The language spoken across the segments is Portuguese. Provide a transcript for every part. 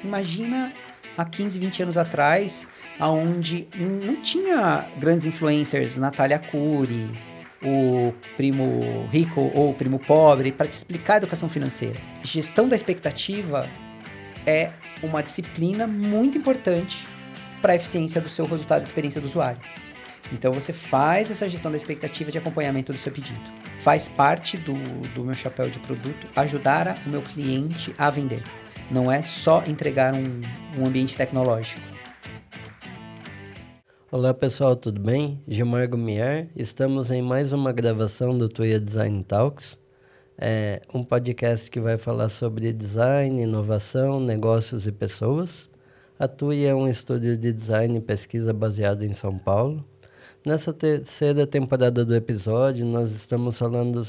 Imagina há 15, 20 anos atrás, onde não tinha grandes influencers, Natália Arcuri, o primo rico ou o primo pobre, para te explicar a educação financeira. Gestão da expectativa é uma disciplina muito importante para a eficiência do seu resultado e experiência do usuário. Então você faz essa gestão da expectativa de acompanhamento do seu pedido. Faz parte do meu chapéu de produto ajudar o meu cliente a vender. Não é só entregar um ambiente tecnológico. Olá pessoal, tudo bem? Gilmar Gumiar, estamos em mais uma gravação do Tuia Design Talks, um podcast que vai falar sobre design, inovação, negócios e pessoas. A Tuia é um estúdio de design e pesquisa baseado em São Paulo. Nessa terceira temporada do episódio, nós estamos falando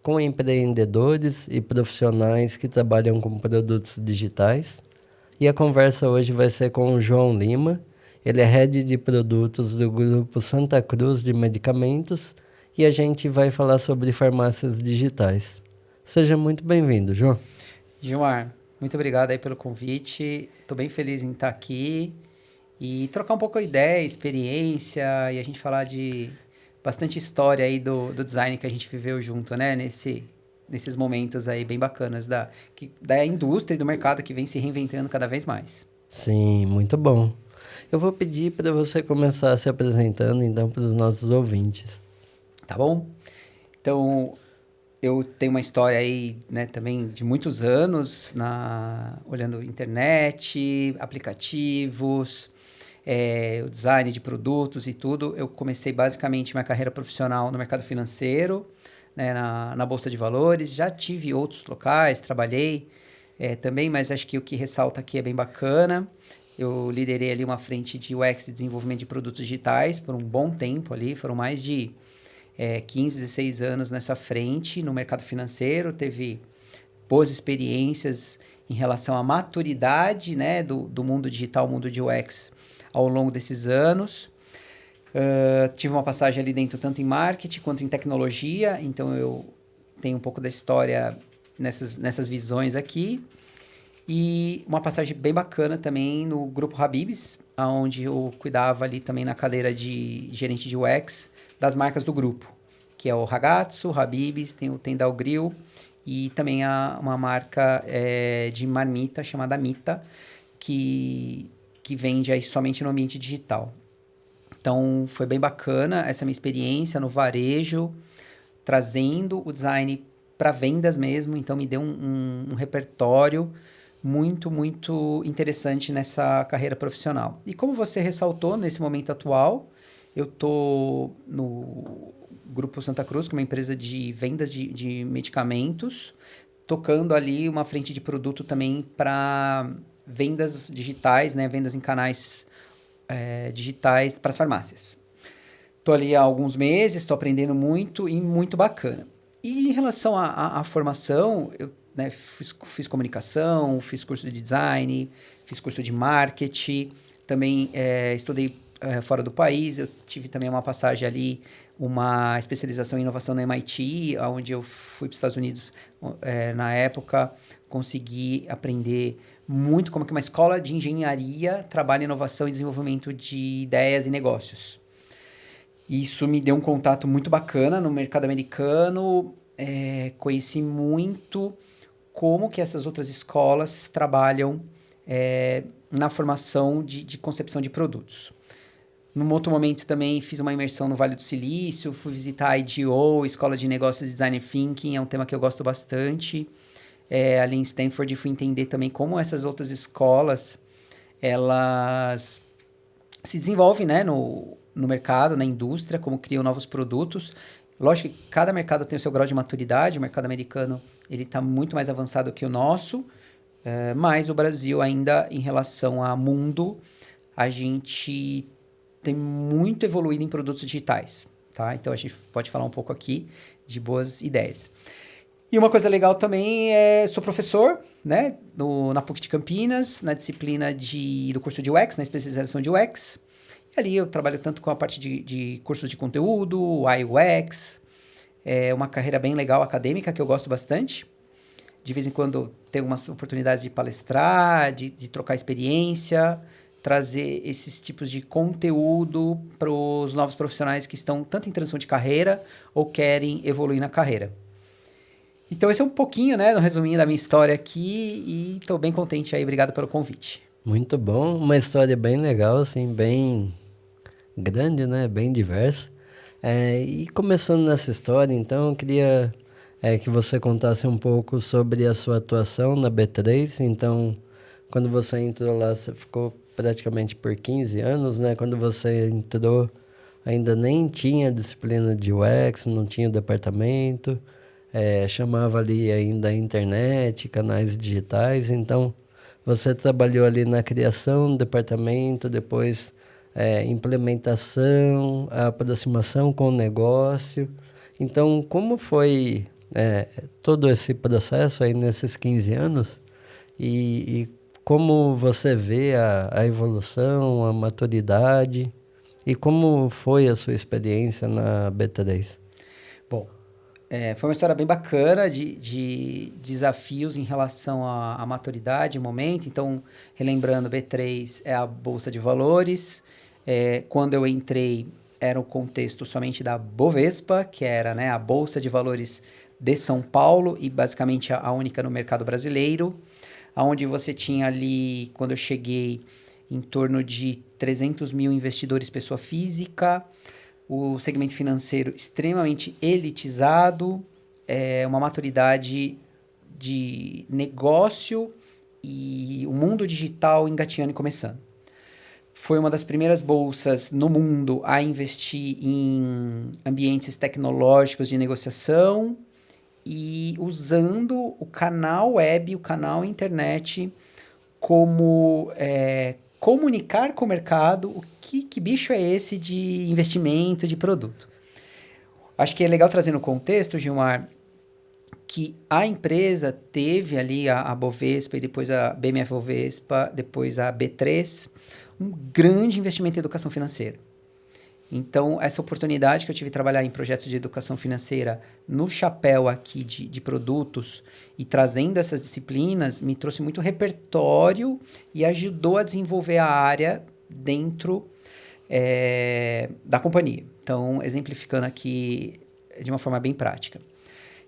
com empreendedores e profissionais que trabalham com produtos digitais. E a conversa hoje vai ser com o João Lima. Ele é head de produtos do grupo Santa Cruz de Medicamentos e a gente vai falar sobre farmácias digitais. Seja muito bem-vindo, João. Gilmar, muito obrigado aí pelo convite. Estou bem feliz em estar aqui e trocar um pouco a ideia, experiência e a gente falar de bastante história aí do design que a gente viveu junto, né? Nesses momentos aí bem bacanas da indústria e do mercado que vem se reinventando cada vez mais. Sim, muito bom. Eu vou pedir para você começar se apresentando, então, para os nossos ouvintes. Tá bom? Então, eu tenho uma história aí, né, também de muitos anos, olhando internet, aplicativos, o design de produtos e tudo. Eu comecei basicamente minha carreira profissional no mercado financeiro, né, na Bolsa de Valores. Já tive outros locais, trabalhei também, mas acho que o que ressalta aqui é bem bacana. Eu liderei ali uma frente de UX e desenvolvimento de produtos digitais por um bom tempo ali, foram mais de 15, 16 anos nessa frente no mercado financeiro, teve boas experiências em relação à maturidade, né, do mundo digital, mundo de UX ao longo desses anos. Tive uma passagem ali dentro tanto em marketing quanto em tecnologia, então eu tenho um pouco da história nessas visões aqui. E uma passagem bem bacana também no Grupo Habib's, onde eu cuidava ali também na cadeira de gerente de UX das marcas do grupo, que é o Ragazzo, o Habib's, tem o Tendal Grill e também uma marca de marmita chamada Mita, que vende aí somente no ambiente digital. Então, foi bem bacana essa minha experiência no varejo, trazendo o design para vendas mesmo, então me deu um repertório muito, muito interessante nessa carreira profissional. E como você ressaltou, nesse momento atual, eu estou no Grupo Santa Cruz, que é uma empresa de vendas de medicamentos, tocando ali uma frente de produto também para vendas digitais, né? Vendas em canais digitais para as farmácias. Estou ali há alguns meses, estou aprendendo muito e muito bacana. E em relação à formação, eu fiz comunicação, fiz curso de design, fiz curso de marketing, também estudei fora do país, eu tive também uma passagem ali, uma especialização em inovação na MIT, onde eu fui para os Estados Unidos na época, consegui aprender muito como que uma escola de engenharia trabalha em inovação e desenvolvimento de ideias e negócios. Isso me deu um contato muito bacana no mercado americano, conheci muito como que essas outras escolas trabalham na formação de concepção de produtos. Num outro momento também fiz uma imersão no Vale do Silício, fui visitar a IDEO, Escola de Negócios de Design Thinking, é um tema que eu gosto bastante. Ali em Stanford fui entender também como essas outras escolas, elas se desenvolvem, né, no mercado, na indústria, como criam novos produtos. Lógico que cada mercado tem o seu grau de maturidade, o mercado americano ele está muito mais avançado que o nosso, mas o Brasil ainda, em relação a mundo, a gente tem muito evoluído em produtos digitais, tá? Então, a gente pode falar um pouco aqui de boas ideias. E uma coisa legal também sou professor, né, na PUC de Campinas, na disciplina do curso de UX, na especialização de UX. E ali eu trabalho tanto com a parte de cursos de conteúdo, UI UX, uma carreira bem legal acadêmica que eu gosto bastante. de vez em quando ter umas oportunidades de palestrar, de trocar experiência, trazer esses tipos de conteúdo para os novos profissionais que estão tanto em transição de carreira ou querem evoluir na carreira. Então, esse é um pouquinho, né, no resuminho da minha história aqui e estou bem contente aí. Obrigado pelo convite. Muito bom, uma história bem legal, assim, bem grande, né, bem diversa. E começando nessa história, então, eu queria que você contasse um pouco sobre a sua atuação na B3. Então, quando você entrou lá, você ficou praticamente por 15 anos, né? Quando você entrou, ainda nem tinha disciplina de UX, não tinha o departamento, chamava ali ainda a internet, canais digitais. Então, você trabalhou ali na criação do departamento, depois implementação, a aproximação com o negócio. Então, como foi todo esse processo aí nesses 15 anos e como você vê a evolução, a maturidade e como foi a sua experiência na B3? Bom, foi uma história bem bacana de desafios em relação à maturidade, momento. Então, relembrando, B3 é a Bolsa de Valores. Quando eu entrei, era o contexto somente da Bovespa, que era, né, a Bolsa de Valores de São Paulo e basicamente a única no mercado brasileiro, onde você tinha ali, quando eu cheguei, em torno de 300 mil investidores pessoa física, o segmento financeiro extremamente elitizado, uma maturidade de negócio e o mundo digital engatinhando e começando. Foi uma das primeiras bolsas no mundo a investir em ambientes tecnológicos de negociação e usando o canal web, o canal internet como comunicar com o mercado o que bicho é esse de investimento, de produto. Acho que é legal trazer no contexto, Gilmar, que a empresa teve ali a Bovespa e depois a BMF Bovespa, depois a B3, um grande investimento em educação financeira. Então, essa oportunidade que eu tive de trabalhar em projetos de educação financeira no chapéu aqui de produtos e trazendo essas disciplinas, me trouxe muito repertório e ajudou a desenvolver a área dentro da companhia. Então, exemplificando aqui de uma forma bem prática.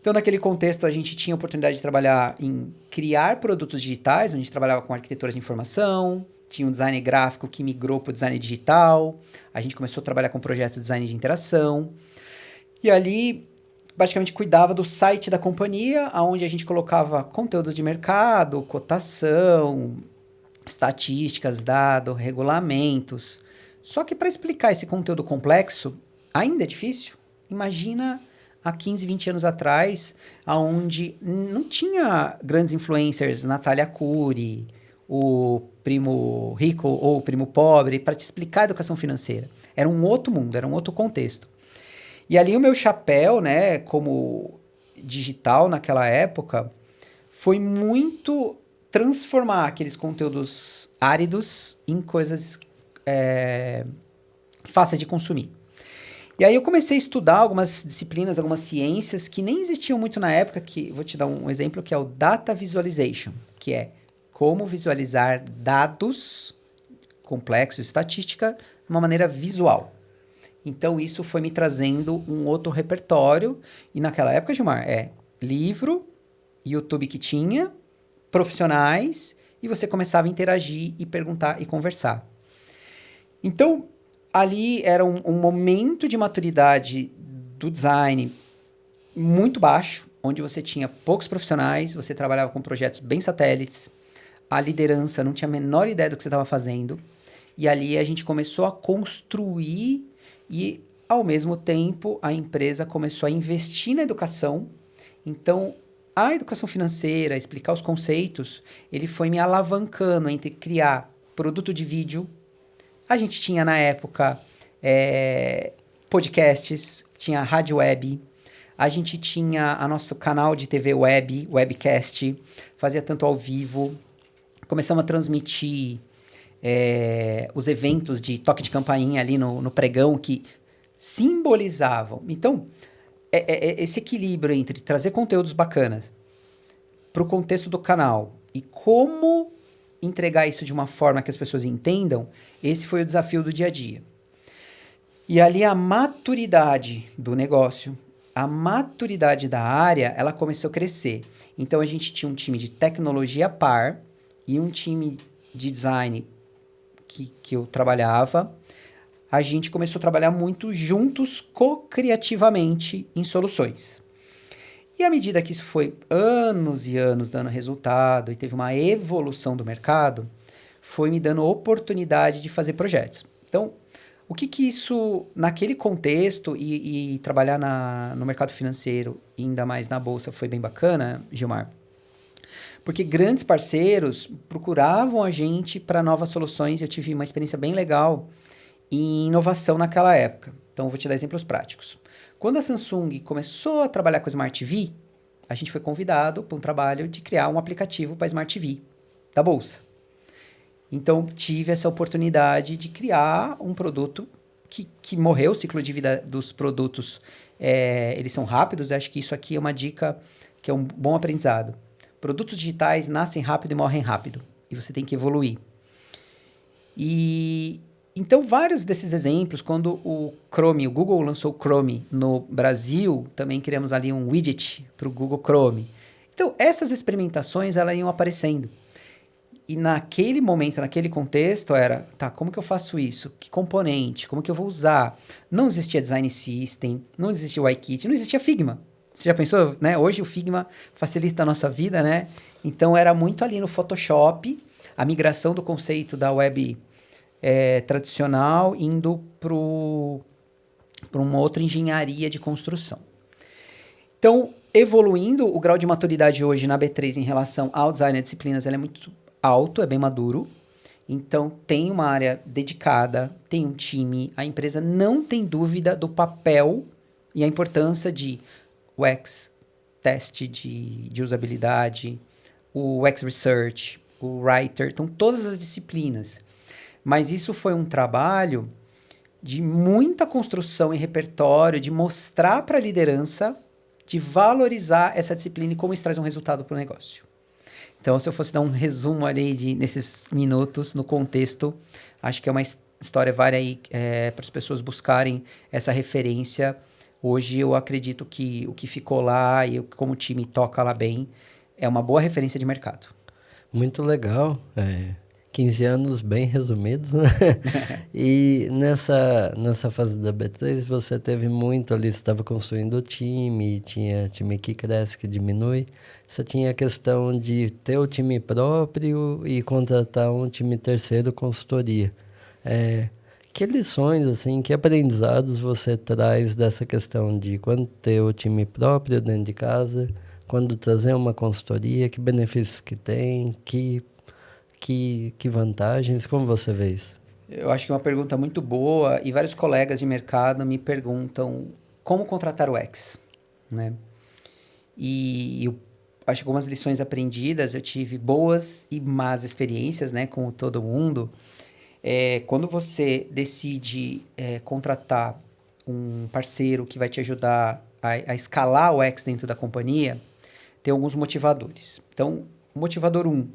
Então, naquele contexto, a gente tinha a oportunidade de trabalhar em criar produtos digitais, onde a gente trabalhava com arquiteturas de informação, tinha um design gráfico que migrou para o design digital, a gente começou a trabalhar com projetos de design de interação, e ali, basicamente, cuidava do site da companhia, onde a gente colocava conteúdos de mercado, cotação, estatísticas, dados, regulamentos. Só que para explicar esse conteúdo complexo, ainda é difícil. Imagina há 15, 20 anos atrás, onde não tinha grandes influencers, Natália Arcuri, o primo rico ou o primo pobre, para te explicar a educação financeira. Era um outro mundo, era um outro contexto. E ali o meu chapéu, né, como digital naquela época, foi muito transformar aqueles conteúdos áridos em coisas fáceis de consumir. E aí eu comecei a estudar algumas disciplinas, algumas ciências que nem existiam muito na época, que vou te dar um exemplo, que é o Data Visualization, que é como visualizar dados complexos, estatística, de uma maneira visual. Então, isso foi me trazendo um outro repertório. E naquela época, Gilmar, livro, YouTube que tinha, profissionais, e você começava a interagir e perguntar e conversar. Então, ali era um momento de maturidade do design muito baixo, onde você tinha poucos profissionais, você trabalhava com projetos bem satélites, a liderança não tinha a menor ideia do que você estava fazendo, e ali a gente começou a construir e, ao mesmo tempo, a empresa começou a investir na educação. Então, a educação financeira, explicar os conceitos, ele foi me alavancando entre criar produto de vídeo. A gente tinha, na época, podcasts, tinha rádio web, a gente tinha o nosso canal de TV web, webcast, fazia tanto ao vivo. Começamos a transmitir os eventos de toque de campainha ali no pregão que simbolizavam. Então, esse equilíbrio entre trazer conteúdos bacanas, para o contexto do canal e como entregar isso de uma forma que as pessoas entendam, esse foi o desafio do dia a dia. E ali a maturidade do negócio, a maturidade da área, ela começou a crescer. Então, a gente tinha um time de tecnologia par e um time de design que eu trabalhava. A gente começou a trabalhar muito juntos, co-criativamente, em soluções. E à medida que isso foi anos e anos dando resultado e teve uma evolução do mercado, foi me dando oportunidade de fazer projetos. Então, o que isso, naquele contexto e trabalhar no mercado financeiro, e ainda mais na bolsa, foi bem bacana, Gilmar? Porque grandes parceiros procuravam a gente para novas soluções. Eu tive uma experiência bem legal em inovação naquela época. Então, eu vou te dar exemplos práticos. Quando a Samsung começou a trabalhar com a Smart TV, a gente foi convidado para um trabalho de criar um aplicativo para a Smart TV da Bolsa. Então, tive essa oportunidade de criar um produto que morreu. O ciclo de vida dos produtos, eles são rápidos. Eu acho que isso aqui é uma dica que é um bom aprendizado. Produtos digitais nascem rápido e morrem rápido. E você tem que evoluir. Então, vários desses exemplos, quando o Google lançou o Chrome no Brasil, também criamos ali um widget para o Google Chrome. Então, essas experimentações, elas iam aparecendo. E naquele momento, naquele contexto, era, como que eu faço isso? Que componente? Como que eu vou usar? Não existia Design System, não existia o iKit, não existia Figma. Você já pensou, né? Hoje o Figma facilita a nossa vida, né? Então, era muito ali no Photoshop, a migração do conceito da web tradicional indo para uma outra engenharia de construção. Então, evoluindo, o grau de maturidade hoje na B3 em relação ao design de disciplinas, é muito alto, é bem maduro. Então, tem uma área dedicada, tem um time, a empresa não tem dúvida do papel e a importância de UX, teste de usabilidade, o UX Research, o Writer, então todas as disciplinas. Mas isso foi um trabalho de muita construção e repertório, de mostrar para a liderança, de valorizar essa disciplina e como isso traz um resultado para o negócio. Então, se eu fosse dar um resumo ali nesses minutos, no contexto, acho que é uma história vária aí para as pessoas buscarem essa referência. Hoje eu acredito que o que ficou lá e como o time toca lá bem é uma boa referência de mercado. Muito legal. 15 anos bem resumidos, né? E nessa fase da B3 você teve muito ali, você estava construindo o time, tinha time que cresce, que diminui. Você tinha a questão de ter o time próprio e contratar um time terceiro, consultoria. Que lições, assim, que aprendizados você traz dessa questão de quando ter o time próprio dentro de casa, quando trazer uma consultoria, que benefícios que tem, que vantagens, como você vê isso? Eu acho que é uma pergunta muito boa e vários colegas de mercado me perguntam como contratar o UX, né? E eu acho que algumas lições aprendidas, eu tive boas e más experiências, né, com todo mundo. Quando você decide contratar um parceiro que vai te ajudar a escalar o UX dentro da companhia, tem alguns motivadores. Então, o motivador 1,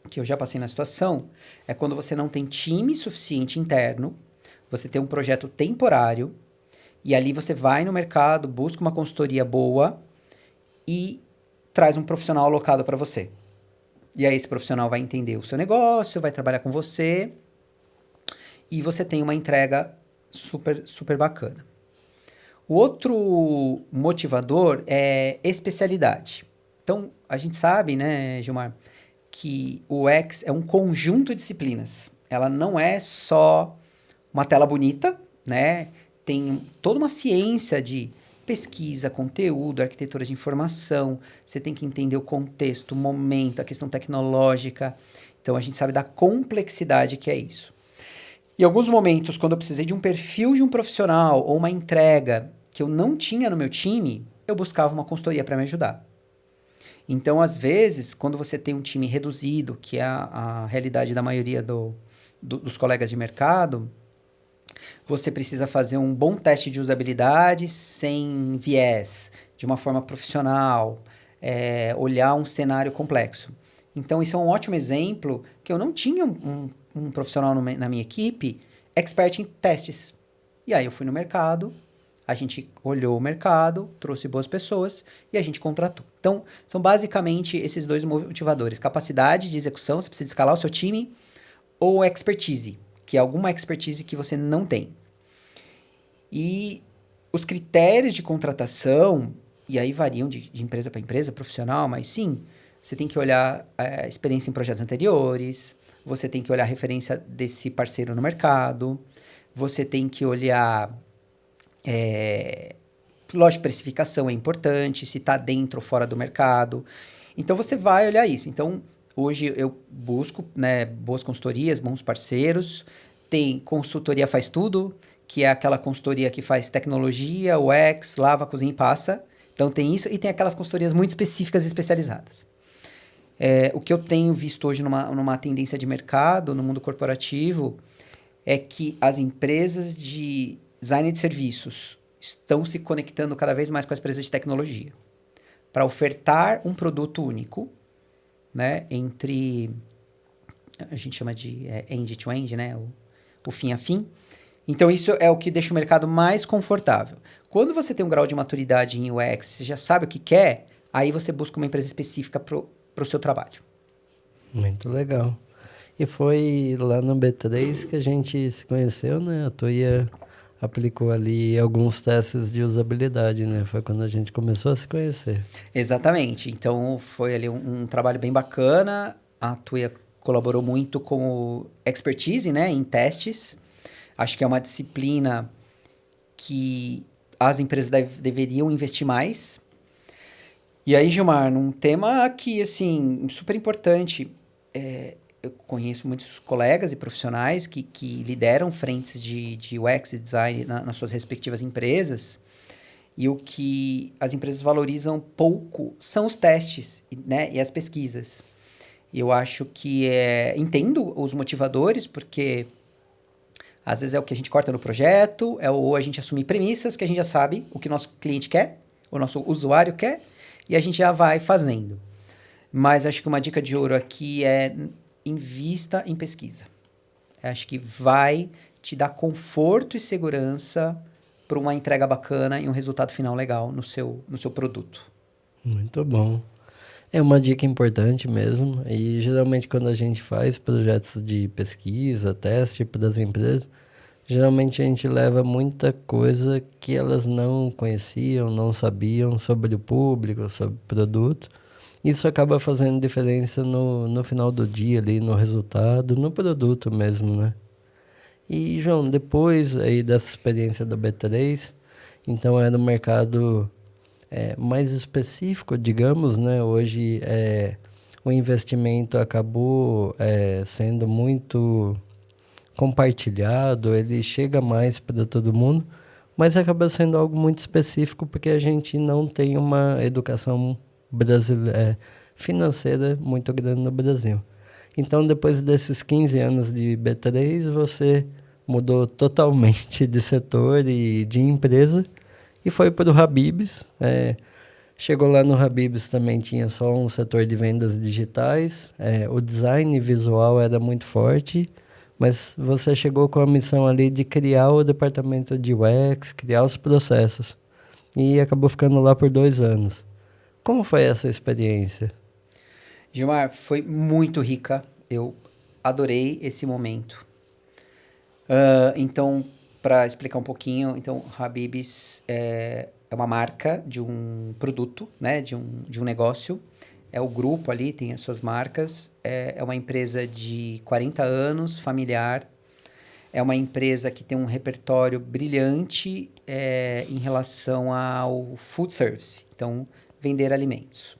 que eu já passei na situação, é quando você não tem time suficiente interno, você tem um projeto temporário, e ali você vai no mercado, busca uma consultoria boa e traz um profissional alocado para você. E aí esse profissional vai entender o seu negócio, vai trabalhar com você, e você tem uma entrega super, super bacana. O outro motivador é especialidade. Então, a gente sabe, né, Gilmar, que o UX é um conjunto de disciplinas. Ela não é só uma tela bonita, né? Tem toda uma ciência de pesquisa, conteúdo, arquitetura de informação. Você tem que entender o contexto, o momento, a questão tecnológica. Então, a gente sabe da complexidade que é isso. Em alguns momentos, quando eu precisei de um perfil de um profissional ou uma entrega que eu não tinha no meu time, eu buscava uma consultoria para me ajudar. Então, às vezes, quando você tem um time reduzido, que é a realidade da maioria dos colegas de mercado, você precisa fazer um bom teste de usabilidade sem viés, de uma forma profissional, olhar um cenário complexo. Então, isso é um ótimo exemplo que eu não tinha um profissional na minha equipe expert em testes. E aí eu fui no mercado, a gente olhou o mercado, trouxe boas pessoas e a gente contratou. Então, são basicamente esses dois motivadores. Capacidade de execução, você precisa escalar o seu time, ou expertise, que é alguma expertise que você não tem. E os critérios de contratação, e aí variam de empresa para empresa, profissional, mas sim, você tem que olhar a experiência em projetos anteriores, você tem que olhar a referência desse parceiro no mercado, você tem que olhar... lógico, precificação é importante, se está dentro ou fora do mercado. Então, você vai olhar isso. Então, hoje eu busco, né, boas consultorias, bons parceiros. Tem consultoria Faz Tudo, que é aquela consultoria que faz tecnologia, UX, lava, cozinha e passa. Então, tem isso. E tem aquelas consultorias muito específicas e especializadas. O que eu tenho visto hoje numa tendência de mercado, no mundo corporativo, é que as empresas de design de serviços estão se conectando cada vez mais com as empresas de tecnologia para ofertar um produto único, né, entre, a gente chama de end-to-end, né, o fim a fim. Então, isso é o que deixa o mercado mais confortável. Quando você tem um grau de maturidade em UX, você já sabe o que quer, aí você busca uma empresa específica para o seu trabalho. Muito legal. E foi lá no B3 que a gente se conheceu, né? A Tuia aplicou ali alguns testes de usabilidade, né? Foi quando a gente começou a se conhecer. Exatamente. Então, foi ali um trabalho bem bacana. A Tuia colaborou muito com o expertise, né, em testes. Acho que é uma disciplina que as empresas deveriam investir mais. E aí, Gilmar, num tema que, assim, super importante, eu conheço muitos colegas e profissionais que lideram frentes de UX e design nas suas respectivas empresas, e o que as empresas valorizam pouco são os testes, né, e as pesquisas. E eu acho que entendo os motivadores, porque às vezes é o que a gente corta no projeto, ou a gente assumir premissas que a gente já sabe o que o nosso cliente quer, o nosso usuário quer, e a gente já vai fazendo. Mas acho que uma dica de ouro aqui é invista em pesquisa. Acho que vai te dar conforto e segurança para uma entrega bacana e um resultado final legal no seu produto. Muito bom. É uma dica importante mesmo. E geralmente quando a gente faz projetos de pesquisa, teste para as empresas, geralmente a gente leva muita coisa que elas não conheciam, não sabiam sobre o público, sobre o produto. Isso acaba fazendo diferença no final do dia ali, no resultado, no produto mesmo, né? E, João, depois aí dessa experiência do B3, então era um mercado mais específico, digamos, né? Hoje o investimento acabou sendo muito compartilhado, ele chega mais para todo mundo, mas acaba sendo algo muito específico porque a gente não tem uma educação financeira muito grande no Brasil. Então, depois desses 15 anos de B3, você mudou totalmente de setor e de empresa e foi para o Habib's. Chegou lá no Habib's, também tinha só um setor de vendas digitais, o design visual era muito forte, mas você chegou com a missão ali de criar o departamento de UX, criar os processos, e acabou ficando lá por 2 anos. Como foi essa experiência? Gilmar, foi muito rica. Eu adorei esse momento. Então, para explicar um pouquinho, então, Habib's é uma marca de um produto, né, de um negócio. É o grupo ali, tem as suas marcas. É uma empresa de 40 anos, familiar. É uma empresa que tem um repertório brilhante em relação ao food service. Então, vender alimentos.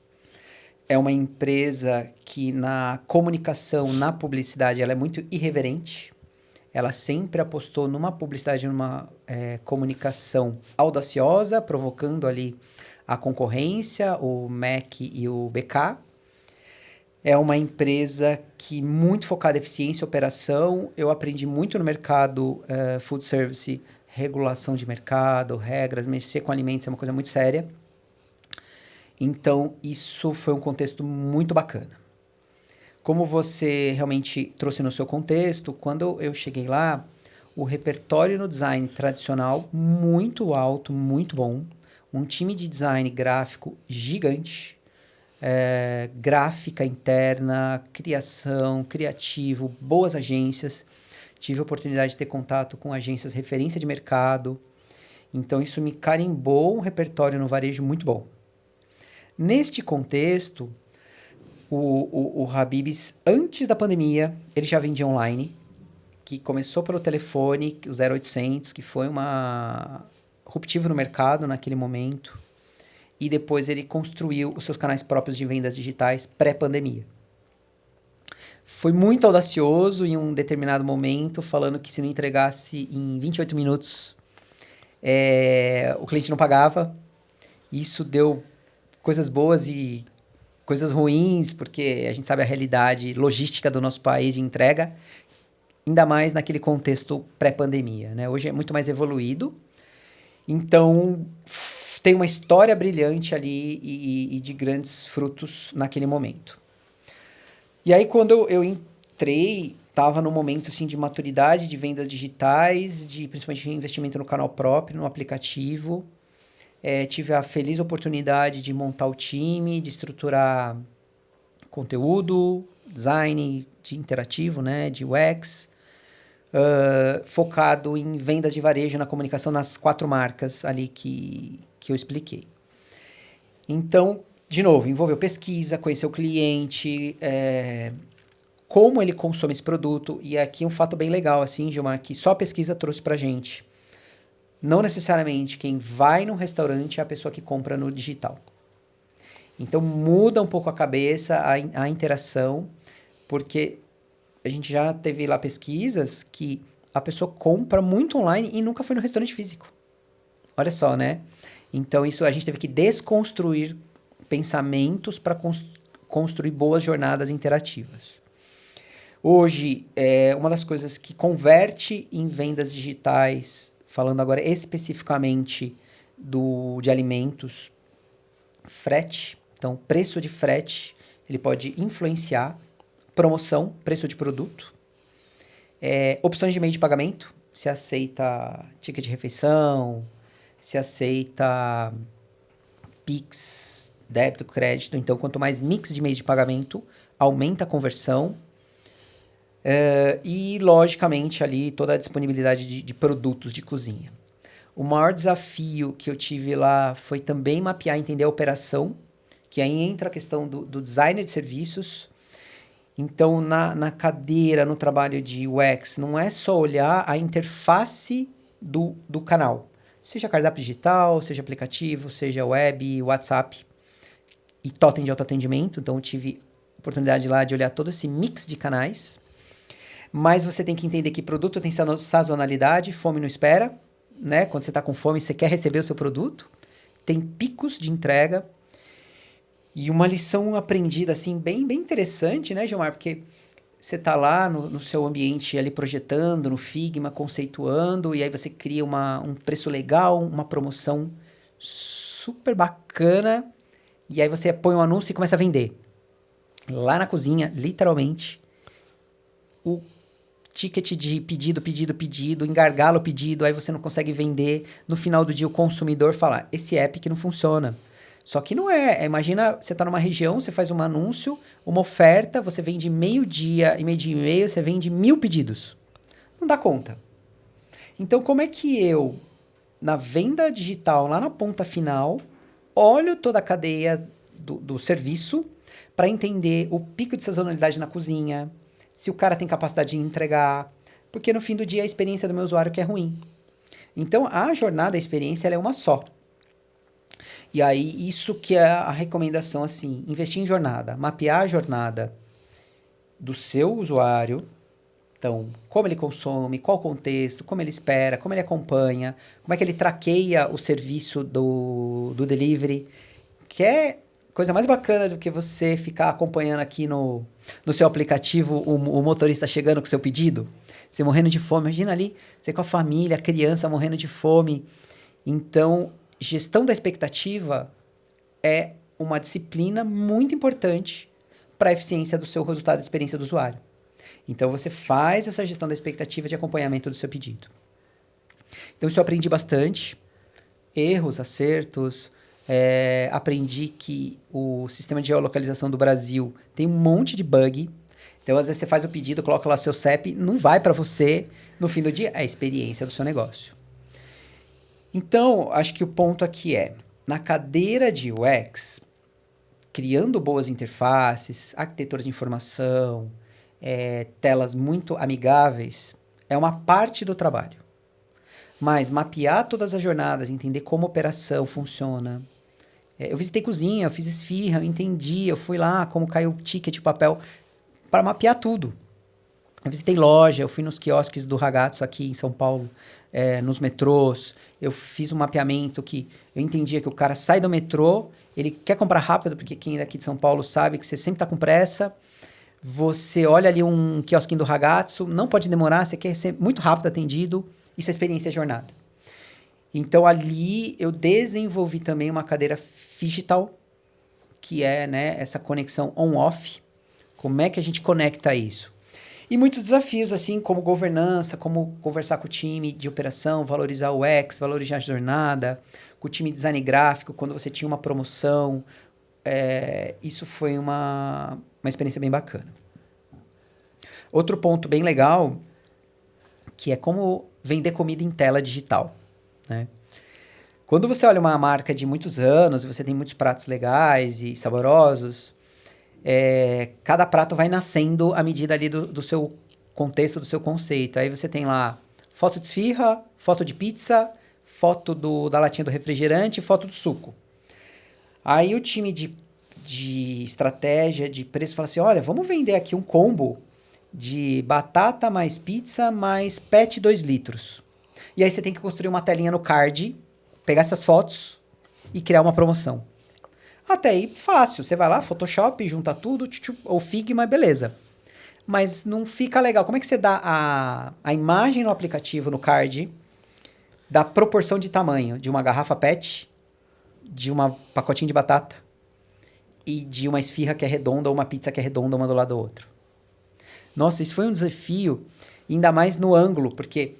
É uma empresa que na comunicação, na publicidade, ela é muito irreverente. Ela sempre apostou numa publicidade, numa comunicação audaciosa, provocando ali a concorrência, o MEC e o BK. É uma empresa que muito focada em eficiência e operação. Eu aprendi muito no mercado food service, regulação de mercado, regras, mexer com alimentos é uma coisa muito séria. Então, isso foi um contexto muito bacana. Como você realmente trouxe no seu contexto, quando eu cheguei lá, o repertório no design tradicional muito alto, muito bom. Um time de design gráfico gigante. Gráfica interna, criação, criativo, boas agências. Tive a oportunidade de ter contato com agências referência de mercado. Então, isso me carimbou um repertório no varejo muito bom. Neste contexto, o Habib's, antes da pandemia, ele já vendia online, que começou pelo telefone, o 0800, que foi uma ruptivo no mercado naquele momento. E depois ele construiu os seus canais próprios de vendas digitais pré-pandemia. Foi muito audacioso em um determinado momento, falando que se não entregasse em 28 minutos, o cliente não pagava. Isso deu coisas boas e coisas ruins, porque a gente sabe a realidade logística do nosso país de entrega, ainda mais naquele contexto pré-pandemia, né? Hoje é muito mais evoluído. Então, tem uma história brilhante ali e de grandes frutos naquele momento. E aí, quando eu entrei, estava num momento assim, de maturidade de vendas digitais, principalmente de investimento no canal próprio, no aplicativo. Tive a feliz oportunidade de montar o time, de estruturar conteúdo, design de interativo, né, de UX, focado em vendas de varejo na comunicação nas 4 marcas ali que eu expliquei. Então, de novo, envolveu pesquisa, conhecer o cliente, como ele consome esse produto. E aqui um fato bem legal, assim, Gilmar, que só a pesquisa trouxe pra gente. Não necessariamente quem vai num restaurante é a pessoa que compra no digital. Então, muda um pouco a cabeça, a interação, porque a gente já teve lá pesquisas que a pessoa compra muito online e nunca foi no restaurante físico. Olha só, né? Então, isso a gente teve que desconstruir pensamentos para construir boas jornadas interativas. Hoje, uma das coisas que converte em vendas digitais, falando agora especificamente de alimentos, frete. Então, preço de frete, ele pode influenciar. Promoção, preço de produto. Opções de meio de pagamento, se aceita ticket de refeição, se aceita Pix, débito, crédito. Então, quanto mais mix de meio de pagamento, aumenta a conversão. E, logicamente, ali toda a disponibilidade de produtos de cozinha. O maior desafio que eu tive lá foi também mapear e entender a operação, que aí entra a questão do designer de serviços. Então, na cadeira, no trabalho de UX, não é só olhar a interface do canal. Seja cardápio digital, seja aplicativo, seja web, WhatsApp e totem de autoatendimento. Então, eu tive oportunidade lá de olhar todo esse mix de canais. Mas você tem que entender que produto tem sazonalidade, fome não espera, né? Quando você está com fome, você quer receber o seu produto. Tem picos de entrega. E uma lição aprendida, assim, bem, bem interessante, né, Gilmar? Porque você está lá no seu ambiente ali projetando, no Figma, conceituando, e aí você cria um preço legal, uma promoção super bacana, e aí você põe um anúncio e começa a vender. Lá na cozinha, literalmente, o ticket de pedido, engargala o pedido, aí você não consegue vender. No final do dia, o consumidor fala, esse app que não funciona. Só que não é. Imagina, você está numa região, você faz um anúncio, uma oferta, você vende meio-dia e meio, você vende 1000 pedidos. Não dá conta. Então, como é que eu, na venda digital, lá na ponta final, olho toda a cadeia do serviço para entender o pico de sazonalidade na cozinha, se o cara tem capacidade de entregar, porque no fim do dia a experiência do meu usuário que é ruim. Então, a jornada, a experiência, ela é uma só. E aí, isso que é a recomendação, assim, investir em jornada, mapear a jornada do seu usuário. Então, como ele consome, qual o contexto, como ele espera, como ele acompanha, como é que ele traqueia o serviço do delivery, que é coisa mais bacana do que você ficar acompanhando aqui no seu aplicativo o motorista chegando com o seu pedido, você morrendo de fome. Imagina ali, você com a família, a criança morrendo de fome. Então, gestão da expectativa é uma disciplina muito importante para a eficiência do seu resultado de experiência do usuário. Então, você faz essa gestão da expectativa de acompanhamento do seu pedido. Então, isso eu aprendi bastante. Erros, acertos. Aprendi que o sistema de geolocalização do Brasil tem um monte de bug. Então, às vezes, você faz o pedido, coloca lá o seu CEP, não vai para você. No fim do dia, é a experiência do seu negócio. Então, acho que o ponto aqui é, na cadeira de UX, criando boas interfaces, arquiteturas de informação, telas muito amigáveis, é uma parte do trabalho. Mas mapear todas as jornadas, entender como a operação funciona. Eu visitei cozinha, eu fiz esfirra, eu entendi, eu fui lá, como caiu o ticket de papel, para mapear tudo. Eu visitei loja, eu fui nos quiosques do Ragazzo aqui em São Paulo, nos metrôs. Eu fiz um mapeamento que eu entendia que o cara sai do metrô, ele quer comprar rápido, porque quem é daqui de São Paulo sabe que você sempre está com pressa. Você olha ali um quiosquinho do Ragazzo, não pode demorar, você quer ser muito rápido atendido. Isso é experiência jornada. Então, ali eu desenvolvi também uma cadeira digital, que é, né, essa conexão on-off. Como é que a gente conecta isso? E muitos desafios, assim, como governança, como conversar com o time de operação, valorizar o UX, valorizar a jornada, com o time de design gráfico, quando você tinha uma promoção. Isso foi uma experiência bem bacana. Outro ponto bem legal, que é como vender comida em tela digital, né? Quando você olha uma marca de muitos anos, você tem muitos pratos legais e saborosos, cada prato vai nascendo à medida ali do seu contexto, do seu conceito. Aí você tem lá foto de esfirra, foto de pizza, foto da latinha do refrigerante, foto do suco. Aí o time de estratégia, de preço, fala assim, olha, vamos vender aqui um combo de batata mais pizza mais PET 2 litros. E aí você tem que construir uma telinha no card, pegar essas fotos e criar uma promoção. Até aí, fácil. Você vai lá, Photoshop, junta tudo, ou Figma, beleza. Mas não fica legal. Como é que você dá a imagem no aplicativo, no card, da proporção de tamanho de uma garrafa PET, de um pacotinho de batata e de uma esfirra que é redonda ou uma pizza que é redonda uma do lado do outro? Nossa, isso foi um desafio, ainda mais no ângulo, porque,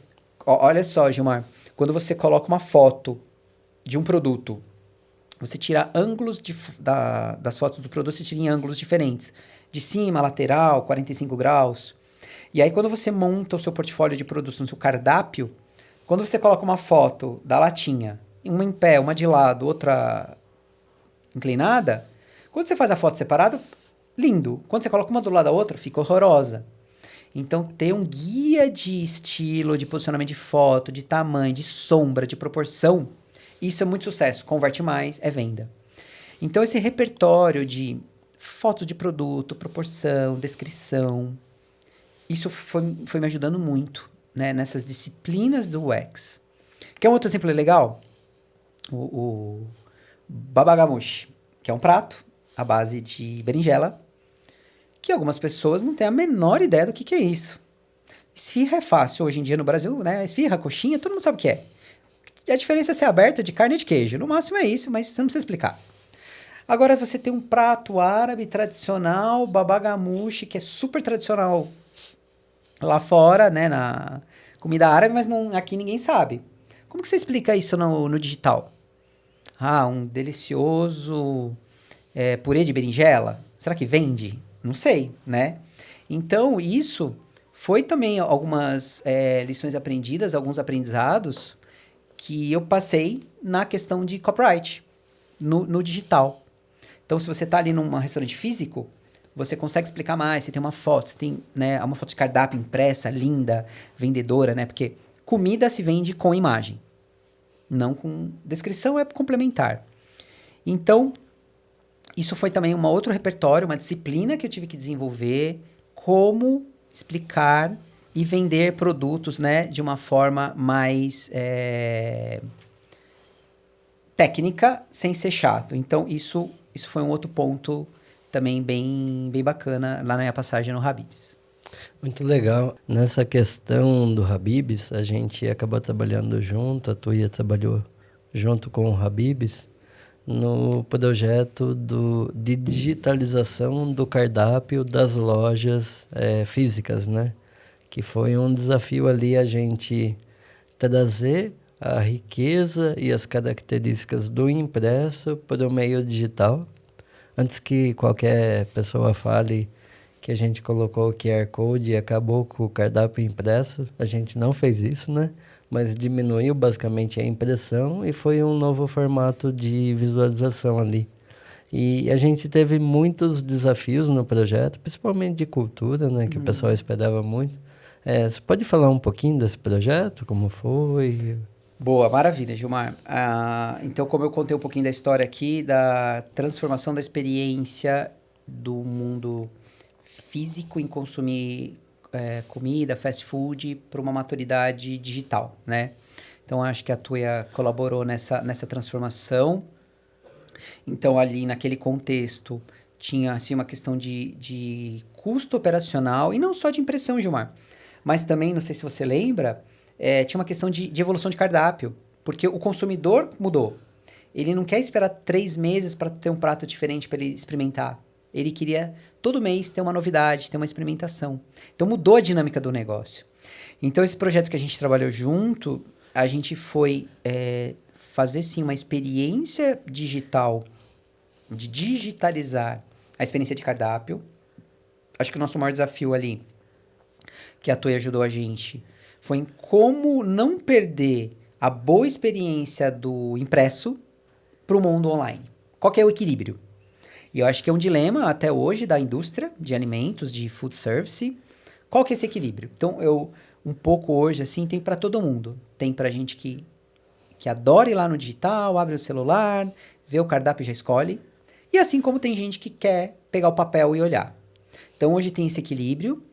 olha só, Gilmar, quando você coloca uma foto de um produto, você tira ângulos das fotos do produto, você tira em ângulos diferentes. De cima, lateral, 45 graus. E aí, quando você monta o seu portfólio de produtos no seu cardápio, quando você coloca uma foto da latinha, uma em pé, uma de lado, outra inclinada, quando você faz a foto separada, lindo. Quando você coloca uma do lado da outra, fica horrorosa. Então, ter um guia de estilo, de posicionamento de foto, de tamanho, de sombra, de proporção, isso é muito sucesso. Converte mais, é venda. Então, esse repertório de fotos de produto, proporção, descrição, isso foi me ajudando muito, né, nessas disciplinas do UX. Quer um outro exemplo legal? O baba ganoush, que é um prato à base de berinjela, que algumas pessoas não têm a menor ideia do que é isso. Esfirra é fácil hoje em dia no Brasil, né? Esfirra, coxinha, todo mundo sabe o que é. A diferença é ser aberta de carne e de queijo. No máximo é isso, mas você não precisa explicar. Agora você tem um prato árabe tradicional, baba ganoush, que é super tradicional lá fora, né? Na comida árabe, mas aqui ninguém sabe. Como que você explica isso no digital? Um delicioso purê de berinjela. Será que vende? Não sei, né? Então, isso foi também algumas lições aprendidas, alguns aprendizados que eu passei na questão de copyright, no digital. Então, se você está ali num restaurante físico, você consegue explicar mais, você tem uma foto, você tem, né, uma foto de cardápio impressa, linda, vendedora, né? Porque comida se vende com imagem, não com descrição, é complementar. Então, isso foi também um outro repertório, uma disciplina que eu tive que desenvolver, como explicar e vender produtos, né, de uma forma mais técnica, sem ser chato. Então, isso foi um outro ponto também bem bacana lá na minha passagem no Habib's. Muito legal. Nessa questão do Habib's, a gente acabou trabalhando junto, a Tuia trabalhou junto com o Habib's, no projeto de digitalização do cardápio das lojas físicas, né? Que foi um desafio ali a gente trazer a riqueza e as características do impresso para o meio digital. Antes que qualquer pessoa fale que a gente colocou o QR Code e acabou com o cardápio impresso, a gente não fez isso, né? Mas diminuiu basicamente a impressão e foi um novo formato de visualização ali. E a gente teve muitos desafios no projeto, principalmente de cultura, né? Que o pessoal esperava muito. Você pode falar um pouquinho desse projeto? Como foi? Boa, maravilha, Gilmar. Então, como eu contei um pouquinho da história aqui, da transformação da experiência do mundo físico em consumir comida, fast food, para uma maturidade digital, né? Então, acho que a Tuya colaborou nessa transformação. Então, ali naquele contexto, tinha assim, uma questão de custo operacional, e não só de impressão, Gilmar, mas também, não sei se você lembra, tinha uma questão de evolução de cardápio, porque o consumidor mudou. Ele não quer esperar 3 meses para ter um prato diferente para ele experimentar. Ele queria, todo mês, ter uma novidade, ter uma experimentação. Então, mudou a dinâmica do negócio. Então, esse projeto que a gente trabalhou junto, a gente foi fazer, sim, uma experiência digital, de digitalizar a experiência de cardápio. Acho que o nosso maior desafio ali, que a Toy ajudou a gente, foi em como não perder a boa experiência do impresso para o mundo online. Qual que é o equilíbrio? E eu acho que é um dilema até hoje da indústria de alimentos, de food service. Qual que é esse equilíbrio? Então, um pouco hoje, assim, tem para todo mundo. Tem para gente que adora ir lá no digital, abre o celular, vê o cardápio e já escolhe. E assim como tem gente que quer pegar o papel e olhar. Então, hoje tem esse equilíbrio.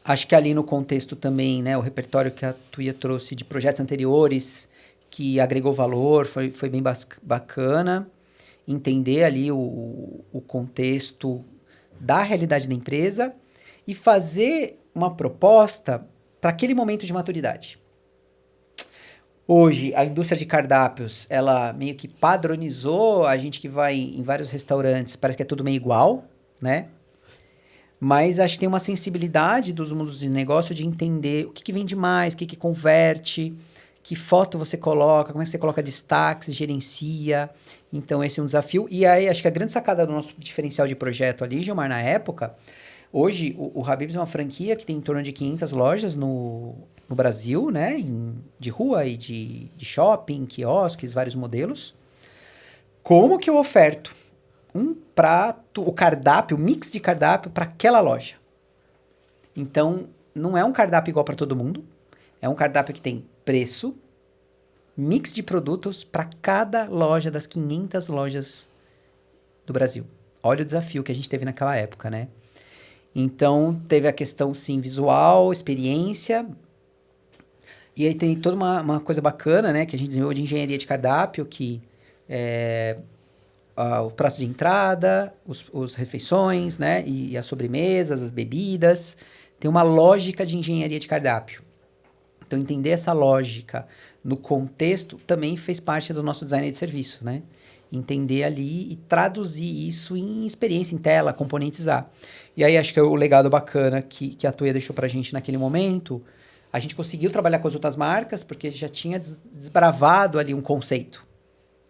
Acho que ali no contexto também, né, o repertório que a Tuya trouxe de projetos anteriores, que agregou valor, foi bem bacana. Entender ali o contexto da realidade da empresa e fazer uma proposta para aquele momento de maturidade. Hoje, a indústria de cardápios, ela meio que padronizou, a gente que vai em vários restaurantes, parece que é tudo meio igual, né? Mas acho que tem uma sensibilidade dos mundos de negócio de entender o que vende mais, o que converte, que foto você coloca, como é que você coloca destaques, gerencia. Então, esse é um desafio. E aí, acho que a grande sacada do nosso diferencial de projeto ali, Gilmar, na época, hoje, o Habib's é uma franquia que tem em torno de 500 lojas no Brasil, né? De rua e de shopping, quiosques, vários modelos. Como que eu oferto um prato, o cardápio, o mix de cardápio para aquela loja? Então, não é um cardápio igual para todo mundo. É um cardápio que tem preço, mix de produtos para cada loja das 500 lojas do Brasil. Olha o desafio que a gente teve naquela época, né? Então, teve a questão, sim, visual, experiência. E aí tem toda uma coisa bacana, né? Que a gente desenvolveu de engenharia de cardápio, que o prato de entrada, os refeições, né? E as sobremesas, as bebidas. Tem uma lógica de engenharia de cardápio. Então, entender essa lógica no contexto também fez parte do nosso design de serviço, né? Entender ali e traduzir isso em experiência, em tela, componentizar. E aí, acho que é o legado bacana que a Tuya deixou pra gente naquele momento. A gente conseguiu trabalhar com as outras marcas, porque já tinha desbravado ali um conceito.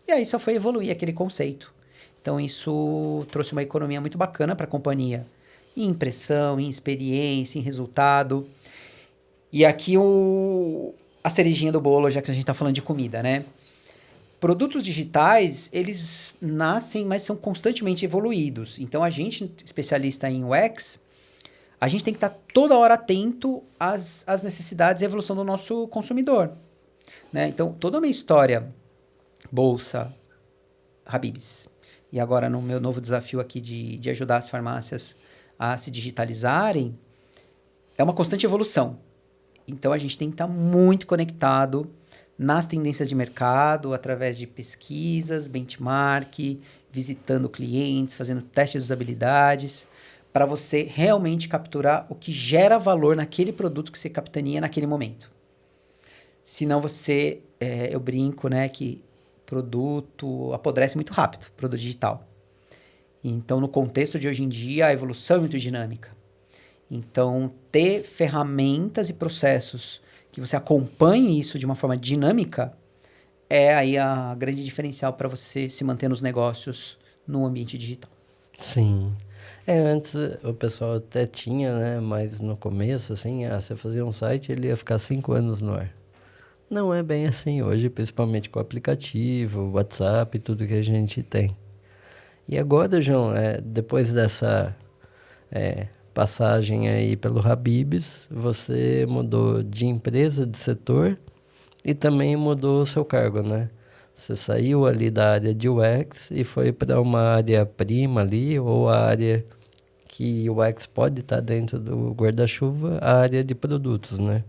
E aí, só foi evoluir aquele conceito. Então, isso trouxe uma economia muito bacana para a companhia. Em impressão, em experiência, em resultado. E aqui a cerejinha do bolo, já que a gente está falando de comida, né? Produtos digitais, eles nascem, mas são constantemente evoluídos. Então, a gente, especialista em UX, a gente tem que estar toda hora atento às necessidades e evolução do nosso consumidor, né? Então, toda a minha história, Bolsa, Habib's, e agora no meu novo desafio aqui de ajudar as farmácias a se digitalizarem, é uma constante evolução. Então, a gente tem que estar muito conectado nas tendências de mercado, através de pesquisas, benchmark, visitando clientes, fazendo testes de usabilidades, para você realmente capturar o que gera valor naquele produto que você capitania naquele momento. Senão você, eu brinco, né, que produto apodrece muito rápido, produto digital. Então, no contexto de hoje em dia, a evolução é muito dinâmica. Então, ter ferramentas e processos que você acompanhe isso de uma forma dinâmica é aí a grande diferencial para você se manter nos negócios no ambiente digital. Sim. Antes o pessoal até tinha, né? Mas no começo, assim, você fazia um site, ele ia ficar 5 anos no ar. Não é bem assim hoje, principalmente com o aplicativo, WhatsApp e tudo que a gente tem. E agora, João, depois dessa passagem aí pelo Habib's, você mudou de empresa, de setor e também mudou o seu cargo, né? Você saiu ali da área de UX e foi para uma área prima ali, ou a área que o UX pode estar dentro do guarda-chuva, a área de produtos, né?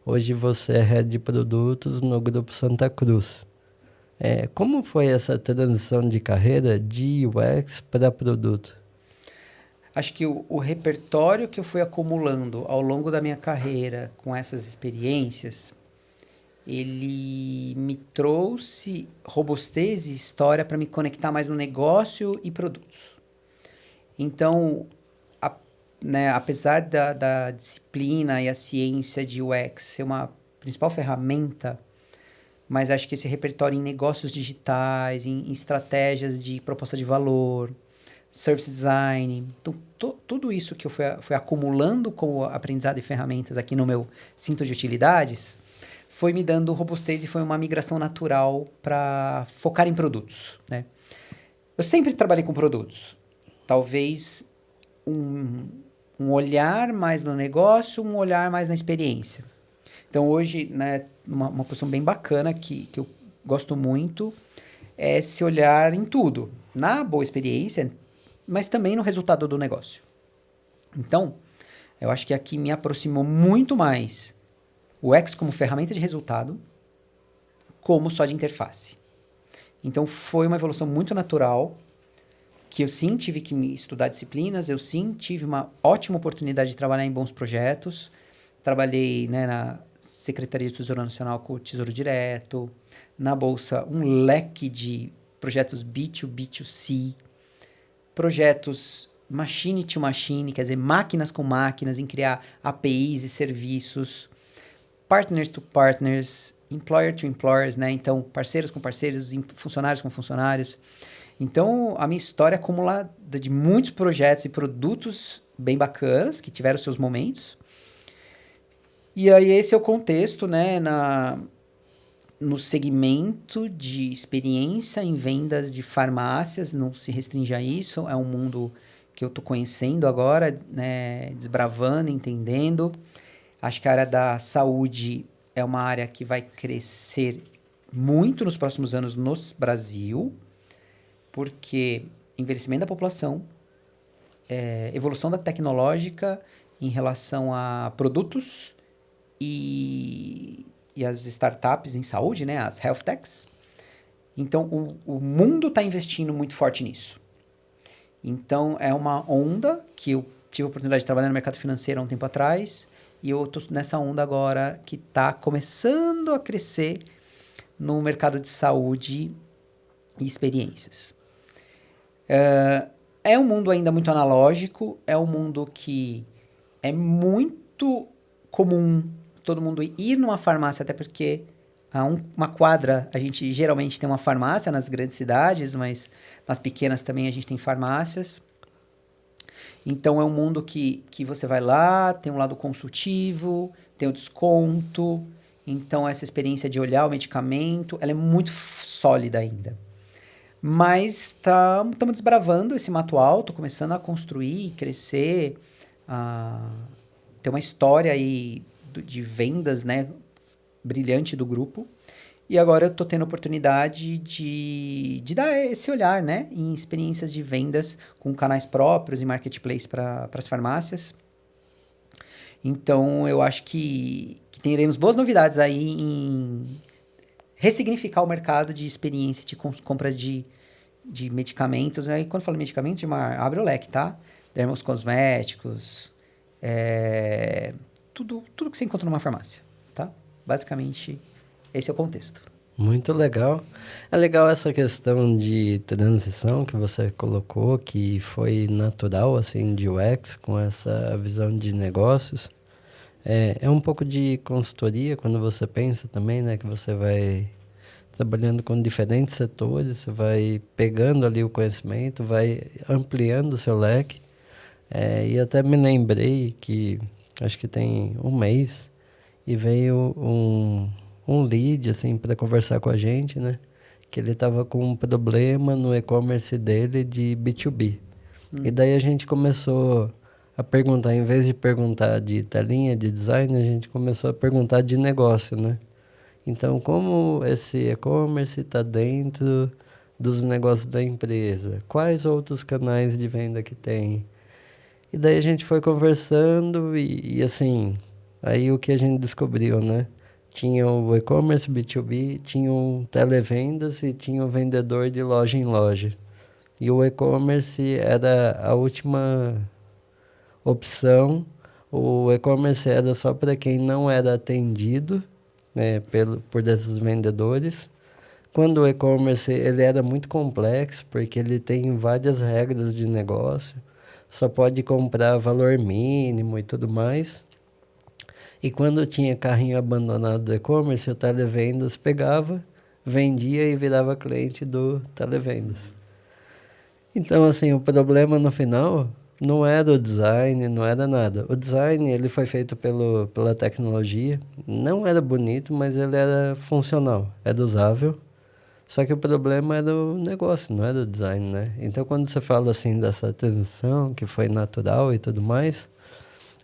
Hoje você é head de produtos no Grupo Santa Cruz. Como foi essa transição de carreira de UX para produto? Acho que o repertório que eu fui acumulando ao longo da minha carreira com essas experiências, ele me trouxe robustez e história para me conectar mais no negócio e produtos. Então, né, apesar da disciplina e a ciência de UX ser uma principal ferramenta, mas acho que esse repertório em negócios digitais, em estratégias de proposta de valor, service design, então tudo isso que eu fui acumulando como aprendizado e ferramentas aqui no meu cinto de utilidades, foi me dando robustez e foi uma migração natural para focar em produtos, né? Eu sempre trabalhei com produtos, talvez um olhar mais no negócio, um olhar mais na experiência. Então, hoje, né, uma posição bem bacana que eu gosto muito é se olhar em tudo. Na boa experiência, mas também no resultado do negócio. Então, eu acho que aqui me aproximou muito mais o UX como ferramenta de resultado, como só de interface. Então, foi uma evolução muito natural, que eu sim tive que estudar disciplinas, eu sim tive uma ótima oportunidade de trabalhar em bons projetos. Trabalhei, né, na Secretaria de Tesouro Nacional com o Tesouro Direto, na Bolsa, um leque de projetos B2B2C, projetos machine to machine, quer dizer, máquinas com máquinas, em criar APIs e serviços, partners to partners, employer to employers, né? Então, parceiros com parceiros, funcionários com funcionários. Então, a minha história é acumulada de muitos projetos e produtos bem bacanas, que tiveram seus momentos. E aí, esse é o contexto, né, no segmento de experiência em vendas de farmácias, não se restringe a isso, é um mundo que eu estou conhecendo agora, né, desbravando, entendendo. Acho que a área da saúde é uma área que vai crescer muito nos próximos anos no Brasil, porque envelhecimento da população, evolução da tecnológica em relação a produtos e as startups em saúde, né, as health techs. Então, o mundo está investindo muito forte nisso. Então, é uma onda que eu tive a oportunidade de trabalhar no mercado financeiro há um tempo atrás, e eu estou nessa onda agora que está começando a crescer no mercado de saúde e experiências. É um mundo ainda muito analógico, é um mundo que é muito comum todo mundo ir numa farmácia, até porque a uma quadra a gente geralmente tem uma farmácia nas grandes cidades, mas nas pequenas também a gente tem farmácias. Então é um mundo que você vai lá, tem um lado consultivo, tem o desconto. Então essa experiência de olhar o medicamento, ela é muito sólida ainda. Mas estamos desbravando esse mato alto, começando a construir, crescer, ter uma história aí de vendas, né, brilhante do grupo. E agora eu estou tendo a oportunidade de dar esse olhar, né, em experiências de vendas com canais próprios e marketplace para as farmácias. Então, eu acho que teremos boas novidades aí em ressignificar o mercado de experiência de compras de medicamentos. Aí, quando eu falo medicamentos, abre o leque, tá? Dermocosméticos, tudo que você encontra numa farmácia, tá? Basicamente, esse é o contexto. Muito legal. É legal essa questão de transição que você colocou, que foi natural, assim, de UX, com essa visão de negócios. É um pouco de consultoria quando você pensa também, né, que você vai trabalhando com diferentes setores, você vai pegando ali o conhecimento, vai ampliando o seu leque. E até me lembrei que, acho que tem um mês, e veio um lead, assim, para conversar com a gente, né? Que ele estava com um problema no e-commerce dele de B2B. E daí a gente começou a perguntar, em vez de perguntar de telinha, de design, a gente começou a perguntar de negócio, né? Então, como esse e-commerce está dentro dos negócios da empresa? Quais outros canais de venda que tem? E daí a gente foi conversando e assim, aí o que a gente descobriu, né? Tinha o e-commerce B2B, tinha o televendas e tinha o vendedor de loja em loja. E o e-commerce era a última opção. O e-commerce era só para quem não era atendido, né, por esses vendedores. Quando o e-commerce ele era muito complexo, porque ele tem várias regras de negócio, só pode comprar valor mínimo e tudo mais. E quando tinha carrinho abandonado do e-commerce, o televendas pegava, vendia e virava cliente do televendas. Então, assim, o problema no final não era o design, não era nada. O design, ele foi feito pela tecnologia, não era bonito, mas ele era funcional, era usável. Só que o problema era o negócio, não era o design, né? Então, quando você fala, assim, dessa transição, que foi natural e tudo mais,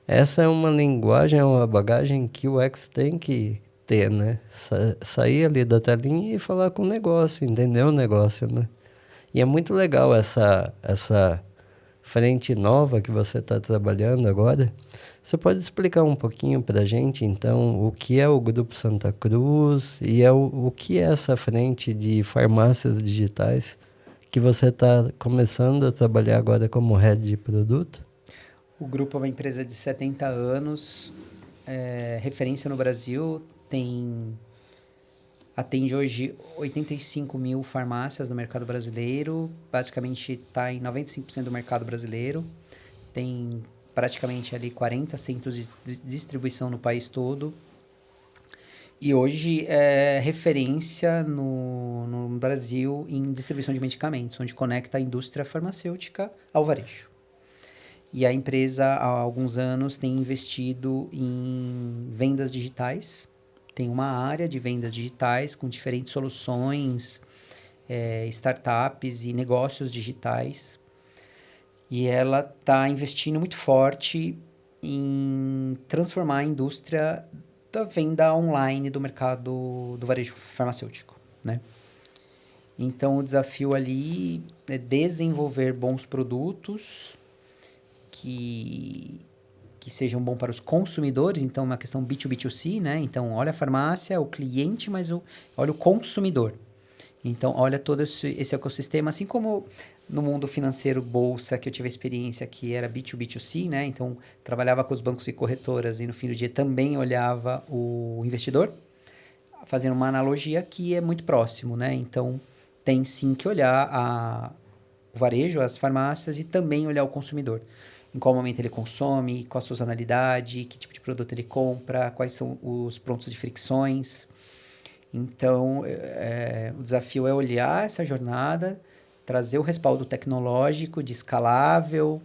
essa é uma linguagem, é uma bagagem que o UX tem que ter, né? Sair ali da telinha e falar com o negócio, entender o negócio, né? E é muito legal essa frente nova que você está trabalhando agora. Você pode explicar um pouquinho para a gente, então, o que é o Grupo Santa Cruz e o que é essa frente de farmácias digitais que você está começando a trabalhar agora como head de produto? O grupo é uma empresa de 70 anos, referência no Brasil, atende hoje 85 mil farmácias no mercado brasileiro, basicamente está em 95% do mercado brasileiro, tem praticamente ali 40 centros de distribuição no país todo, e hoje é referência no Brasil em distribuição de medicamentos, onde conecta a indústria farmacêutica ao varejo. E a empresa, há alguns anos, tem investido em vendas digitais. Tem uma área de vendas digitais com diferentes soluções, startups e negócios digitais. E ela está investindo muito forte em transformar a indústria da venda online do mercado do varejo farmacêutico, né? Então, o desafio ali é desenvolver bons produtos que sejam bons para os consumidores, então é uma questão B2B2C, né? Então, olha a farmácia, o cliente, mas olha o consumidor. Então, olha todo esse ecossistema, assim como no mundo financeiro, bolsa, que eu tive a experiência que era B2B2C, né? Então, trabalhava com os bancos e corretoras e no fim do dia também olhava o investidor, fazendo uma analogia que é muito próximo, né? Então, tem sim que olhar o varejo, as farmácias e também olhar o consumidor. Em qual momento ele consome, qual a sazonalidade, que tipo de produto ele compra, quais são os pontos de fricções. Então, o desafio é olhar essa jornada, trazer o respaldo tecnológico de escalável,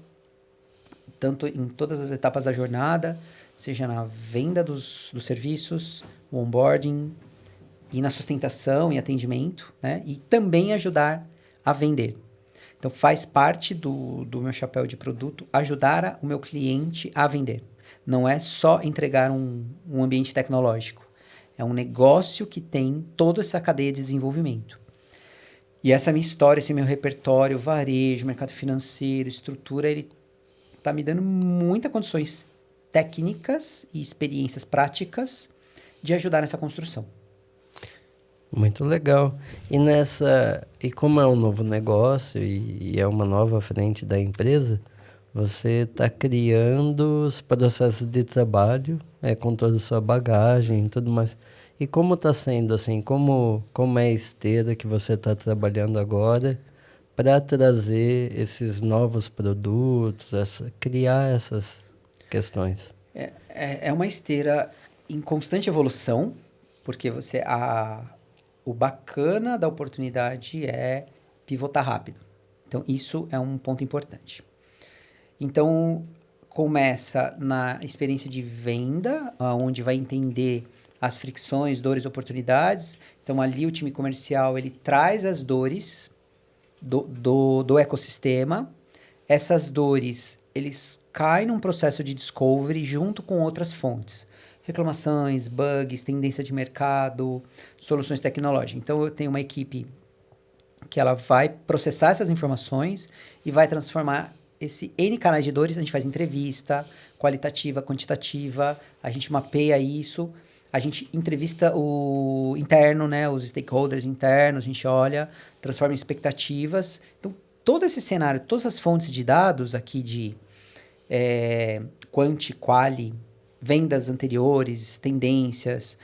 tanto em todas as etapas da jornada, seja na venda dos serviços, o onboarding, e na sustentação e atendimento, né? E também ajudar a vender. Então, faz parte do meu chapéu de produto ajudar o meu cliente a vender. Não é só entregar um ambiente tecnológico. É um negócio que tem toda essa cadeia de desenvolvimento. E essa minha história, esse meu repertório, varejo, mercado financeiro, estrutura, ele está me dando muitas condições técnicas e experiências práticas de ajudar nessa construção. Muito legal. E como é um novo negócio e é uma nova frente da empresa, você está criando os processos de trabalho, com toda a sua bagagem e tudo mais. E como está sendo, assim, como é a esteira que você está trabalhando agora para trazer esses novos produtos, criar essas questões? É uma esteira em constante evolução, porque o bacana da oportunidade é pivotar rápido. Então, isso é um ponto importante. Então, começa na experiência de venda, onde vai entender as fricções, dores, oportunidades. Então, ali o time comercial, ele traz as dores do ecossistema. Essas dores, eles caem num processo de discovery junto com outras fontes. Reclamações, bugs, tendência de mercado, soluções tecnológicas. Então, eu tenho uma equipe que ela vai processar essas informações e vai transformar esse N canais de dores. A gente faz entrevista qualitativa, quantitativa, a gente mapeia isso, a gente entrevista o interno, né, os stakeholders internos, a gente olha, transforma em expectativas. Então, todo esse cenário, todas as fontes de dados aqui de quanti, quali, vendas anteriores, tendências,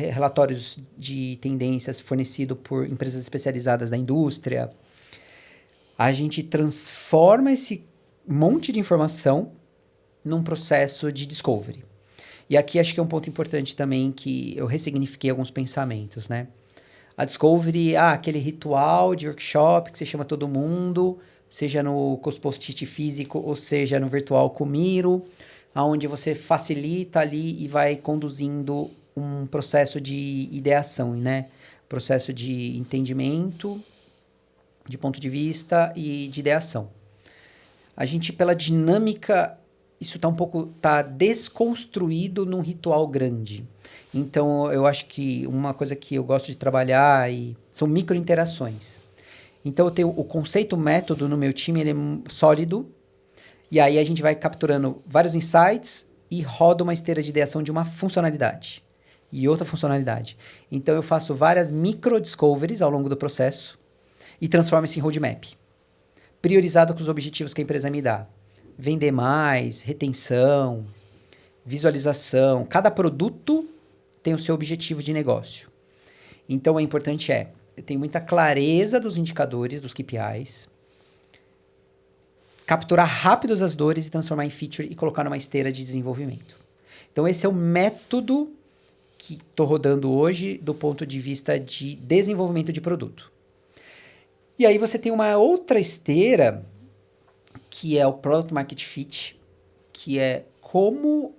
relatórios de tendências fornecidos por empresas especializadas da indústria. A gente transforma esse monte de informação num processo de discovery. E aqui acho que é um ponto importante também que eu ressignifiquei alguns pensamentos, né? A discovery, aquele ritual de workshop que você chama todo mundo, seja no post-it físico ou seja no virtual com o Miro, onde você facilita ali e vai conduzindo um processo de ideação, né? Processo de entendimento, de ponto de vista e de ideação. A gente, pela dinâmica, isso tá desconstruído num ritual grande. Então, eu acho que uma coisa que eu gosto de trabalhar são micro-interações. Então, eu tenho o conceito método no meu time, ele é sólido, e aí a gente vai capturando vários insights e roda uma esteira de ideação de uma funcionalidade e outra funcionalidade. Então, eu faço várias micro-discoveries ao longo do processo e transformo isso em roadmap, priorizado com os objetivos que a empresa me dá. Vender mais, retenção, visualização. Cada produto tem o seu objetivo de negócio. Então, o importante eu tenho muita clareza dos indicadores, dos KPIs, capturar rápido as dores e transformar em feature e colocar numa esteira de desenvolvimento. Então, esse é o método que estou rodando hoje do ponto de vista de desenvolvimento de produto. E aí você tem uma outra esteira, que é o Product Market Fit, que é como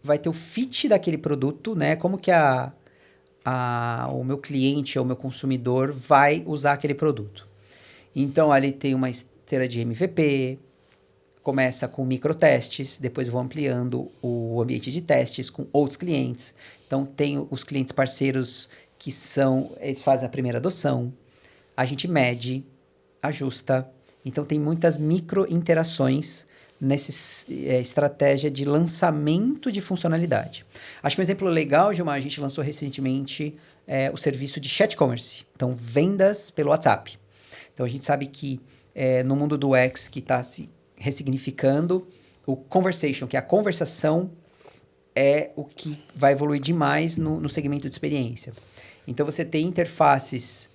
vai ter o fit daquele produto, né? Como que o meu cliente ou o meu consumidor vai usar aquele produto. Então, ali tem uma esteira de MVP, começa com microtestes, depois vou ampliando o ambiente de testes com outros clientes. Então, tem os clientes parceiros que eles fazem a primeira adoção. A gente mede, ajusta. Então, tem muitas micro-interações nessa estratégia de lançamento de funcionalidade. Acho que um exemplo legal, Gilmar, a gente lançou recentemente o serviço de chat commerce. Então, vendas pelo WhatsApp. Então, a gente sabe que no mundo do UX que está se ressignificando, o conversation, que é a conversação, é o que vai evoluir demais no segmento de experiência. Então, você ter interfaces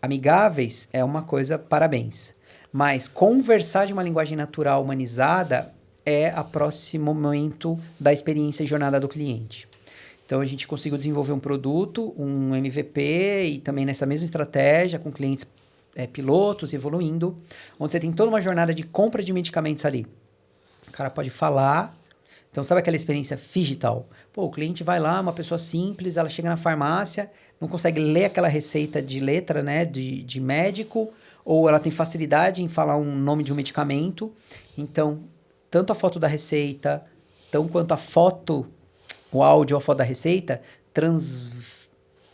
amigáveis é uma coisa, parabéns. Mas conversar de uma linguagem natural, humanizada, é o próximo momento da experiência e jornada do cliente. Então, a gente conseguiu desenvolver um produto, um MVP, e também nessa mesma estratégia, com clientes pilotos, evoluindo, onde você tem toda uma jornada de compra de medicamentos ali. O cara pode falar. Então, sabe aquela experiência digital? Pô, o cliente vai lá, uma pessoa simples, ela chega na farmácia, não consegue ler aquela receita de letra, né, de médico, ou ela tem facilidade em falar um nome de um medicamento. Então, tanto a foto da receita, tão quanto a foto, o áudio ou a foto da receita,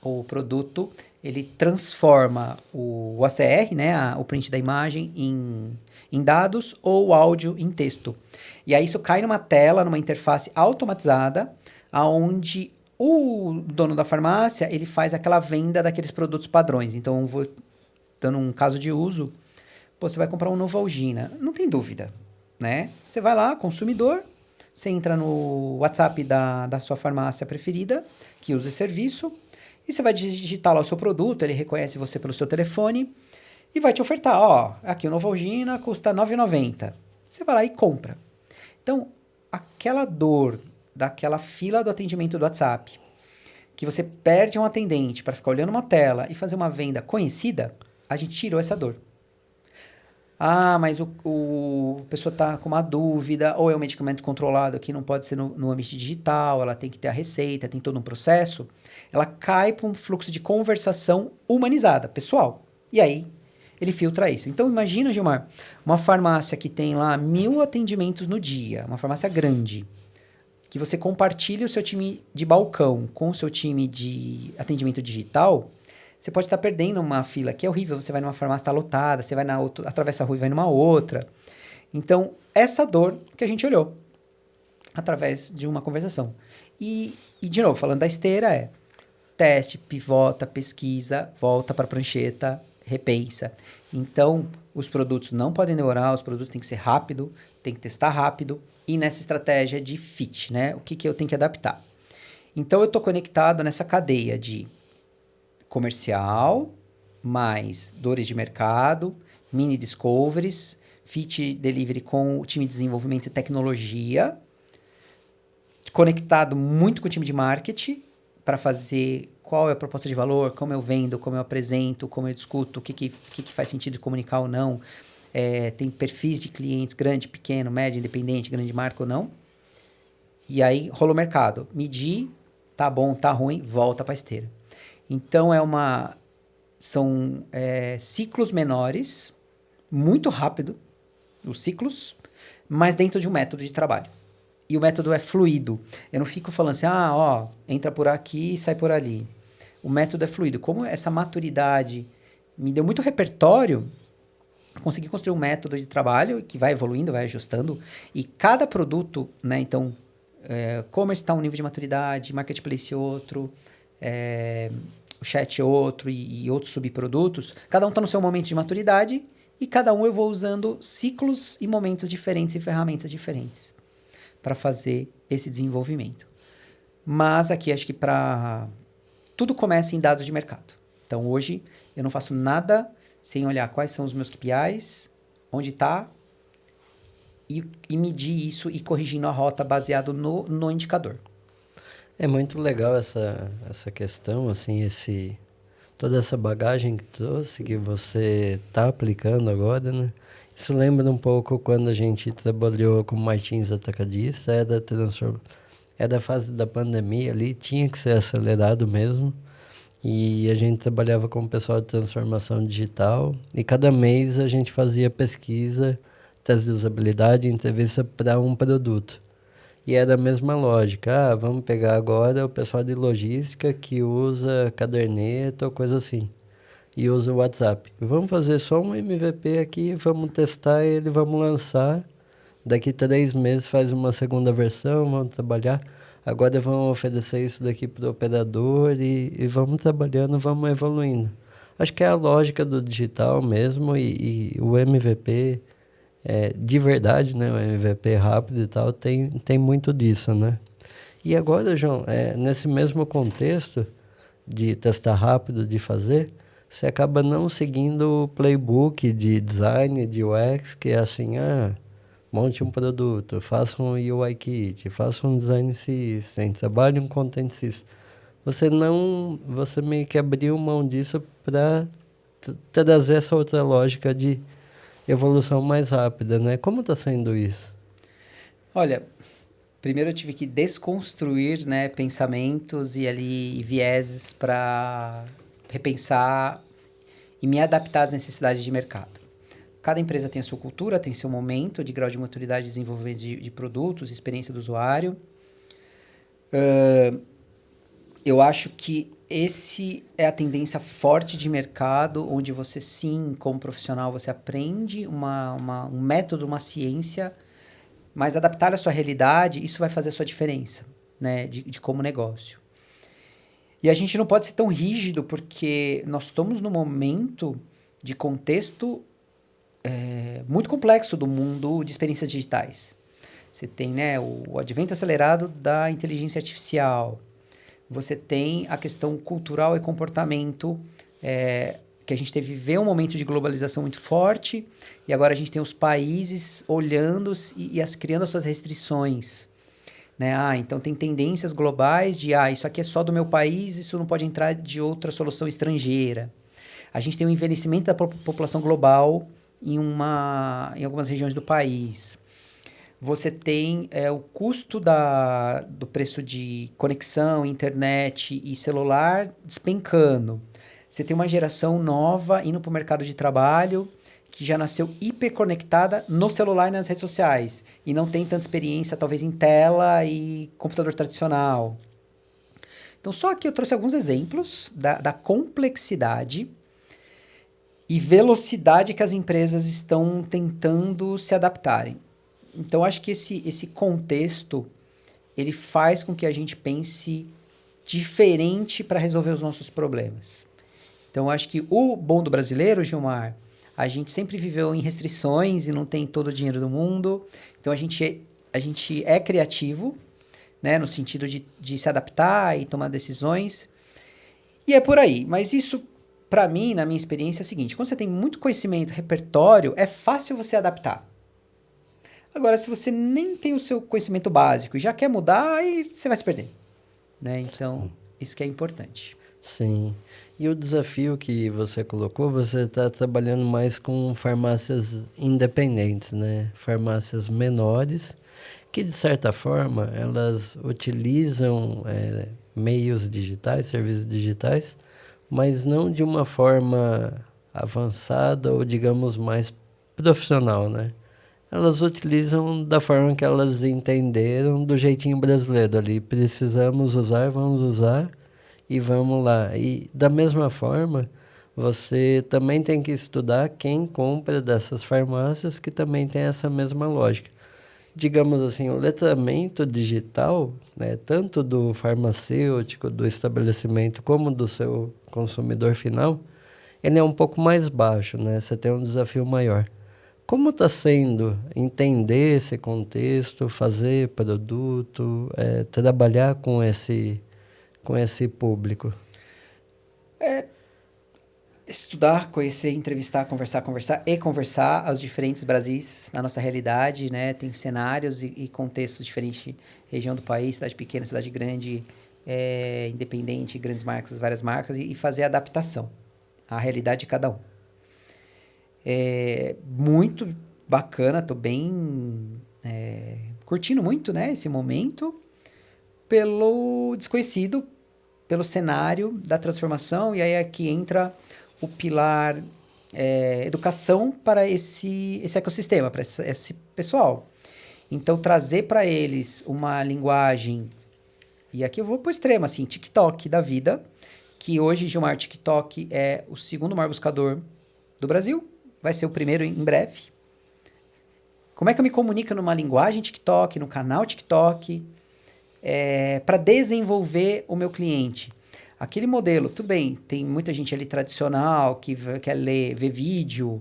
o produto, ele transforma o ACR, né, o print da imagem, em dados, ou o áudio em texto. E aí isso cai numa tela, numa interface automatizada, onde o dono da farmácia, ele faz aquela venda daqueles produtos padrões. Então, eu vou dando um caso de uso. Pô, você vai comprar um Novalgina. Não tem dúvida, né? Você vai lá, consumidor, você entra no WhatsApp da sua farmácia preferida, que usa esse serviço, e você vai digitar lá o seu produto, ele reconhece você pelo seu telefone e vai te ofertar, ó, aqui o Novalgina custa R$ 9,90. Você vai lá e compra. Então, aquela dor daquela fila do atendimento do WhatsApp, que você perde um atendente para ficar olhando uma tela e fazer uma venda conhecida, a gente tirou essa dor. Ah, mas a pessoa está com uma dúvida, ou é um medicamento controlado que não pode ser no ambiente digital, ela tem que ter a receita, tem todo um processo. Ela cai para um fluxo de conversação humanizada, pessoal. E aí, ele filtra isso. Então, imagina, Gilmar, uma farmácia que tem lá 1.000 atendimentos no dia, uma farmácia grande, que você compartilha o seu time de balcão com o seu time de atendimento digital, você pode estar perdendo uma fila que é horrível. Você vai numa farmácia, está lotada, você vai na outra, atravessa a rua e vai numa outra. Então, essa dor que a gente olhou através de uma conversação. E de novo, falando da esteira, teste, pivota, pesquisa, volta para a prancheta, repensa. Então, os produtos não podem demorar, os produtos têm que ser rápido, tem que testar rápido. E nessa estratégia de fit, né? O que eu tenho que adaptar? Então, eu estou conectado nessa cadeia de comercial, mais dores de mercado, mini discoveries, fit delivery com o time de desenvolvimento e tecnologia, conectado muito com o time de marketing para fazer qual é a proposta de valor, como eu vendo, como eu apresento, como eu discuto, o que faz sentido comunicar ou não. Tem perfis de clientes, grande, pequeno, médio, independente, grande marca ou não. E aí rola o mercado. Medir, tá bom, tá ruim, volta para a esteira. Então, são ciclos menores, muito rápido, os ciclos, mas dentro de um método de trabalho. E o método é fluido. Eu não fico falando assim, entra por aqui e sai por ali. O método é fluido. Como essa maturidade me deu muito repertório, consegui construir um método de trabalho que vai evoluindo, vai ajustando. E cada produto, né? Então, commerce está um nível de maturidade, marketplace outro, o chat outro e outros subprodutos. Cada um está no seu momento de maturidade e cada um eu vou usando ciclos e momentos diferentes e ferramentas diferentes para fazer esse desenvolvimento. Mas aqui acho que tudo começa em dados de mercado. Então hoje eu não faço nada sem olhar quais são os meus KPIs, onde está, e medir isso e corrigindo a rota baseado no indicador. É muito legal essa questão, assim, toda essa bagagem que trouxe, que você está aplicando agora, né? Isso lembra um pouco quando a gente trabalhou com Martins Atacadista, era a fase da pandemia ali, tinha que ser acelerado mesmo. E a gente trabalhava com o pessoal de transformação digital e cada mês a gente fazia pesquisa, teste de usabilidade, entrevista para um produto. E era a mesma lógica. Vamos pegar agora o pessoal de logística que usa caderneta ou coisa assim. E usa o WhatsApp. Vamos fazer só um MVP aqui, vamos testar ele, vamos lançar. Daqui 3 meses faz uma segunda versão, vamos trabalhar. Agora vamos oferecer isso daqui para o operador e vamos trabalhando, vamos evoluindo. Acho que é a lógica do digital mesmo e o MVP... de verdade, né? O MVP rápido e tal, tem muito disso, né? E agora, João, nesse mesmo contexto de testar rápido, de fazer, você acaba não seguindo o playbook de design, de UX, que é assim, monte um produto, faça um UI kit, faça um design system, trabalhe um content system. Você meio que abriu mão disso para trazer essa outra lógica de evolução mais rápida, né? Como está sendo isso? Olha, primeiro eu tive que desconstruir, né, pensamentos e vieses para repensar e me adaptar às necessidades de mercado. Cada empresa tem a sua cultura, tem seu momento de grau de maturidade de desenvolvimento de produtos, experiência do usuário. Eu acho que esse é a tendência forte de mercado, onde você sim, como profissional, você aprende um método, uma ciência, mas adaptar a sua realidade, isso vai fazer a sua diferença, né, de como negócio. E a gente não pode ser tão rígido, porque nós estamos num momento de contexto muito complexo do mundo de experiências digitais. Você tem, né, o advento acelerado da inteligência artificial. Você tem a questão cultural e comportamento, que a gente teve viver um momento de globalização muito forte, e agora a gente tem os países olhando criando as suas restrições. Né? Então tem tendências globais de, isso aqui é só do meu país, isso não pode entrar de outra solução estrangeira. A gente tem um envelhecimento da população global em algumas regiões do país. Você tem o custo do preço de conexão, internet e celular despencando. Você tem uma geração nova indo para o mercado de trabalho que já nasceu hiperconectada no celular e nas redes sociais. E não tem tanta experiência, talvez, em tela e computador tradicional. Então, só aqui eu trouxe alguns exemplos da complexidade e velocidade que as empresas estão tentando se adaptarem. Então, acho que esse contexto, ele faz com que a gente pense diferente para resolver os nossos problemas. Então, acho que o bom do brasileiro, Gilmar, a gente sempre viveu em restrições e não tem todo o dinheiro do mundo. Então, a gente é criativo, né, no sentido de se adaptar e tomar decisões. E é por aí. Mas isso, para mim, na minha experiência, é o seguinte. Quando você tem muito conhecimento, repertório, é fácil você adaptar. Agora, se você nem tem o seu conhecimento básico e já quer mudar, aí você vai se perder. Né? Então, isso que é importante. Sim. E o desafio que você colocou, você está trabalhando mais com farmácias independentes, né? Farmácias menores, que de certa forma elas utilizam meios digitais, serviços digitais, mas não de uma forma avançada ou, digamos, mais profissional, né? Elas utilizam da forma que elas entenderam, do jeitinho brasileiro ali. Precisamos usar, vamos usar. E vamos lá. E da mesma forma, você também tem que estudar quem compra dessas farmácias que também tem essa mesma lógica. Digamos assim, o letramento digital, né, tanto do farmacêutico, do estabelecimento, como do seu consumidor final, ele é um pouco mais baixo, né? Você tem um desafio maior. Como está sendo entender esse contexto, fazer produto, trabalhar com esse público? Estudar, conhecer, entrevistar, conversar aos diferentes Brasis na nossa realidade, né? Tem cenários e contextos diferentes, região do país, cidade pequena, cidade grande, independente, grandes marcas, várias marcas, e fazer a adaptação à realidade de cada um. Muito bacana, tô bem curtindo muito, né, esse momento pelo desconhecido, pelo cenário da transformação, e aí aqui entra o pilar educação para esse ecossistema, para esse pessoal. Então, trazer para eles uma linguagem, e aqui eu vou para o extremo, assim, TikTok da vida, que hoje, Gilmar, TikTok é o segundo maior buscador do Brasil, vai ser o primeiro em breve. Como é que eu me comunico numa linguagem TikTok, no canal TikTok, para desenvolver o meu cliente? Aquele modelo, tudo bem, tem muita gente ali tradicional que quer ver vídeo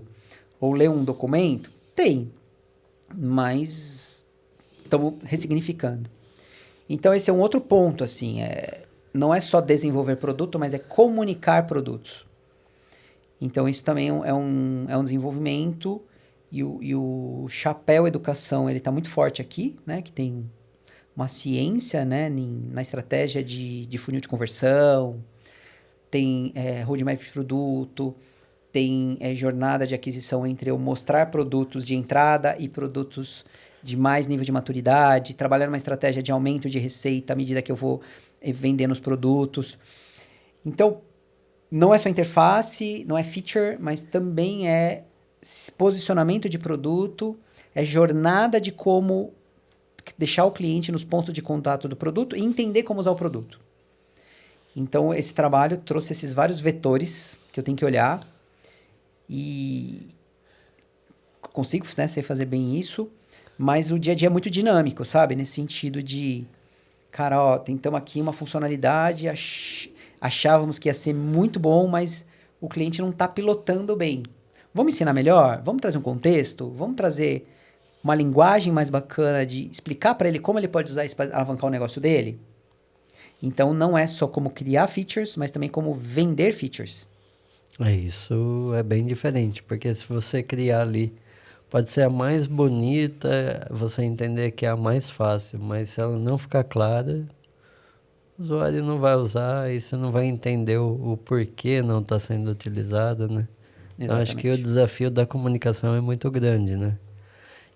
ou ler um documento? Tem, mas estamos ressignificando. Então, esse é um outro ponto, assim, não é só desenvolver produto, mas é comunicar produtos. Então, isso também é um desenvolvimento, e o chapéu educação, ele está muito forte aqui, né, que tem uma ciência, né, na estratégia de funil de conversão, tem roadmap de produto, tem jornada de aquisição entre eu mostrar produtos de entrada e produtos de mais nível de maturidade, trabalhar uma estratégia de aumento de receita à medida que eu vou vendendo os produtos. Então, não é só interface, não é feature, mas também é posicionamento de produto, é jornada de como deixar o cliente nos pontos de contato do produto e entender como usar o produto. Então, esse trabalho trouxe esses vários vetores que eu tenho que olhar e consigo, né, sei fazer bem isso, mas o dia a dia é muito dinâmico, sabe? Nesse sentido de, cara, ó, tentamos aqui uma funcionalidade, achávamos que ia ser muito bom, mas o cliente não está pilotando bem. Vamos ensinar melhor? Vamos trazer um contexto? Vamos trazer uma linguagem mais bacana de explicar para ele como ele pode usar isso para alavancar o negócio dele. Então, não é só como criar features, mas também como vender features. Isso é bem diferente, porque se você criar ali, pode ser a mais bonita, você entender que é a mais fácil, mas se ela não ficar clara, o usuário não vai usar e você não vai entender o porquê não está sendo utilizada, né? Então, acho que o desafio da comunicação é muito grande, né?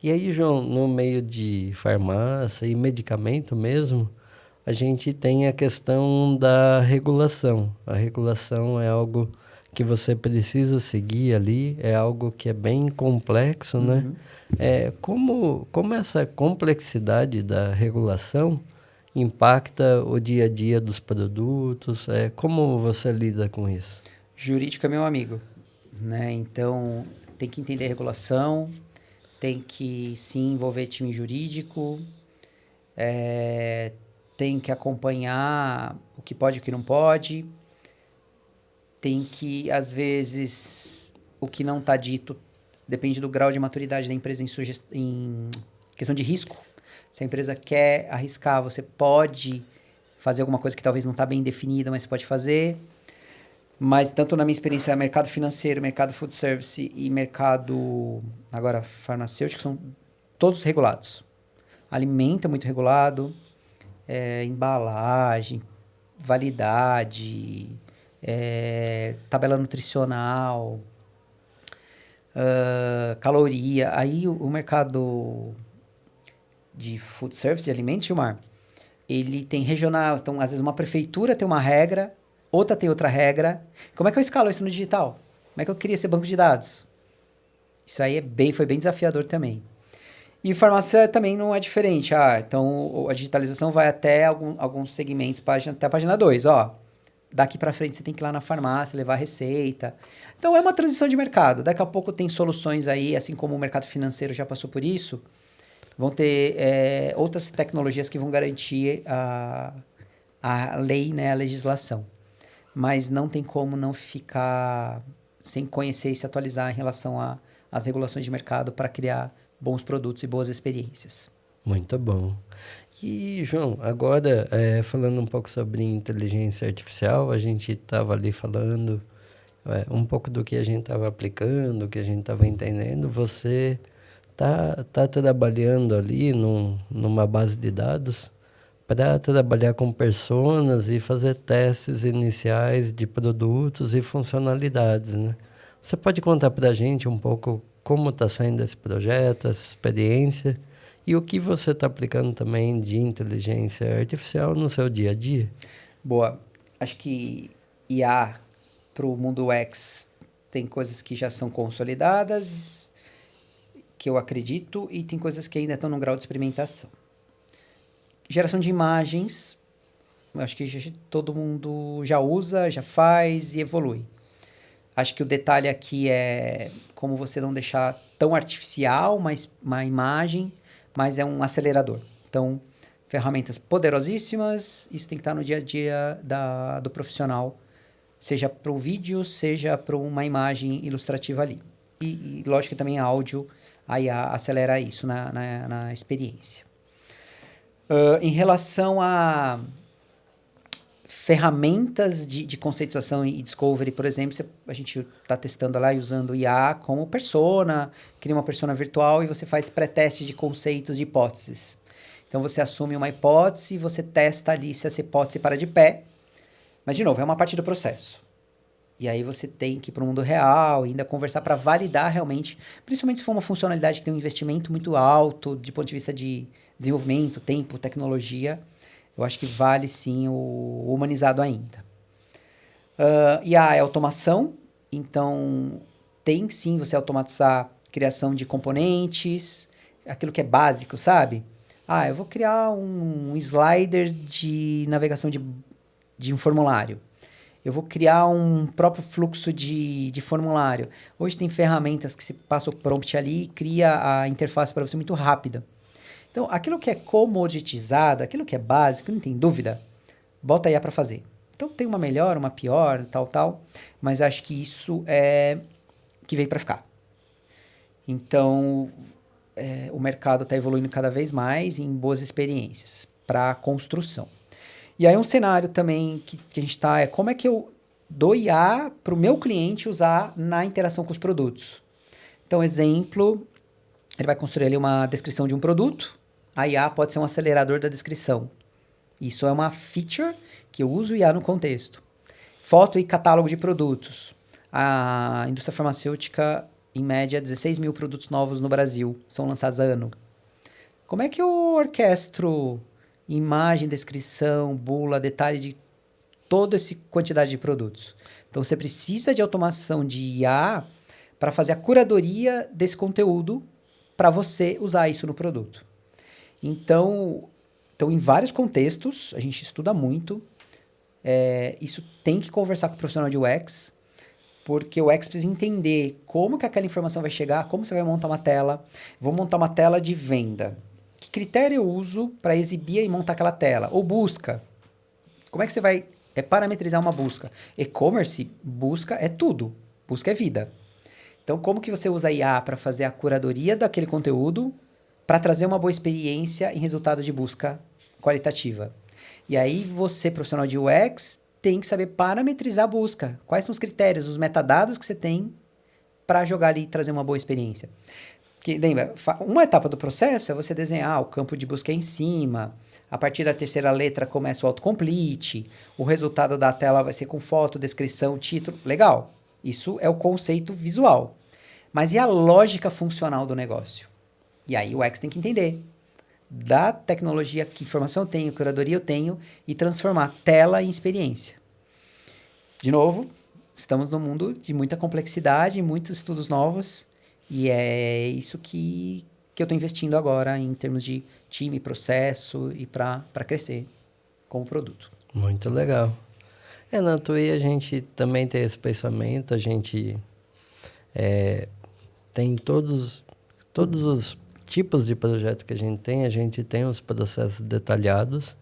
E aí, João, no meio de farmácia e medicamento mesmo, a gente tem a questão da regulação. A regulação é algo que você precisa seguir ali, é algo que é bem complexo, né? Como essa complexidade da regulação impacta o dia a dia dos produtos? Como você lida com isso? Jurídico é meu amigo, né? Então, tem que entender a regulação, tem que sim envolver time jurídico, tem que acompanhar o que pode e o que não pode, tem que, às vezes, o que não está dito depende do grau de maturidade da empresa em questão de risco. Se a empresa quer arriscar, você pode fazer alguma coisa que talvez não está bem definida, mas você pode fazer. Mas tanto na minha experiência, mercado financeiro, mercado food service e mercado, agora, farmacêutico, são todos regulados. Alimento é muito regulado, embalagem, validade, tabela nutricional, caloria. Aí o mercado de food service, de alimentos, Gilmar, ele tem regional. Então, às vezes, uma prefeitura tem uma regra, outra tem outra regra. Como é que eu escalo isso no digital? Como é que eu crio esse banco de dados? Isso aí foi bem desafiador também. E farmácia também não é diferente. Então, a digitalização vai até alguns segmentos, até a página 2. Daqui para frente você tem que ir lá na farmácia, levar a receita. Então, é uma transição de mercado. Daqui a pouco tem soluções aí, assim como o mercado financeiro já passou por isso, vão ter outras tecnologias que vão garantir a lei, né, a legislação. Mas não tem como não ficar sem conhecer e se atualizar em relação às regulações de mercado para criar bons produtos e boas experiências. Muito bom. E, João, agora, falando um pouco sobre inteligência artificial, a gente estava ali falando um pouco do que a gente estava aplicando, o que a gente estava entendendo. Você tá trabalhando ali numa base de dados para trabalhar com personas e fazer testes iniciais de produtos e funcionalidades, né? Você pode contar para a gente um pouco como está sendo esse projeto, essa experiência e o que você está aplicando também de inteligência artificial no seu dia a dia? Boa. Acho que IA para o mundo UX tem coisas que já são consolidadas, que eu acredito, e tem coisas que ainda estão no grau de experimentação. Geração de imagens, eu acho que todo mundo já usa, já faz e evolui. Acho que o detalhe aqui é como você não deixar tão artificial uma imagem, mas é um acelerador. Então, ferramentas poderosíssimas, isso tem que estar no dia a dia do profissional, seja para um vídeo, seja para uma imagem ilustrativa ali. E lógico que também áudio, a IA acelera isso na experiência. Em relação a ferramentas de conceituação e discovery, por exemplo, a gente está testando lá e usando IA como persona, cria uma persona virtual e você faz pré-teste de conceitos, de hipóteses. Então, você assume uma hipótese e você testa ali se essa hipótese para de pé. Mas, de novo, é uma parte do processo. E aí você tem que ir para o mundo real, ainda conversar para validar realmente, principalmente se for uma funcionalidade que tem um investimento muito alto, de ponto de vista de desenvolvimento, tempo, tecnologia, eu acho que vale sim o humanizado ainda. IA é automação, então tem sim você automatizar criação de componentes, aquilo que é básico, sabe? Eu vou criar um slider de navegação de um formulário. Eu vou criar um próprio fluxo de formulário. Hoje tem ferramentas que se passa o prompt ali e cria a interface para você muito rápida. Então, aquilo que é comoditizado, aquilo que é básico, não tem dúvida, bota a IA para fazer. Então, tem uma melhor, uma pior, tal, mas acho que isso é que veio para ficar. Então, o mercado está evoluindo cada vez mais em boas experiências para construção. E aí um cenário também que a gente está como é que eu dou IA para o meu cliente usar na interação com os produtos. Então, exemplo, ele vai construir ali uma descrição de um produto, a IA pode ser um acelerador da descrição. Isso é uma feature que eu uso IA no contexto. Foto e catálogo de produtos. A indústria farmacêutica, em média, 16 mil produtos novos no Brasil são lançados a ano. Como é que eu orquestro imagem, descrição, bula, detalhe de toda essa quantidade de produtos? Então, você precisa de automação de IA para fazer a curadoria desse conteúdo para você usar isso no produto. Então, em vários contextos, a gente estuda muito. Isso tem que conversar com o profissional de UX, porque o UX precisa entender como que aquela informação vai chegar, como você vai montar uma tela. Vou montar uma tela de venda. Que critério eu uso para exibir e montar aquela tela? Ou busca. Como é que você vai parametrizar uma busca? E-commerce, busca é tudo. Busca é vida. Então, como que você usa a IA para fazer a curadoria daquele conteúdo para trazer uma boa experiência em resultado de busca qualitativa? E aí você, profissional de UX, tem que saber parametrizar a busca. Quais são os critérios, os metadados que você tem para jogar ali e trazer uma boa experiência? Porque, lembra, uma etapa do processo é você desenhar o campo de busca em cima, a partir da terceira letra começa o autocomplete, o resultado da tela vai ser com foto, descrição, título, legal. Isso é o conceito visual. Mas e a lógica funcional do negócio? E aí o UX tem que entender. Da tecnologia, que informação eu tenho, curadoria eu tenho, e transformar tela em experiência. De novo, estamos num mundo de muita complexidade, muitos estudos novos, e é isso que eu estou investindo agora em termos de time, processo e para crescer como produto. Muito legal. Na TUI a gente também tem esse pensamento, a gente tem todos os tipos de projeto que a gente tem os processos detalhados,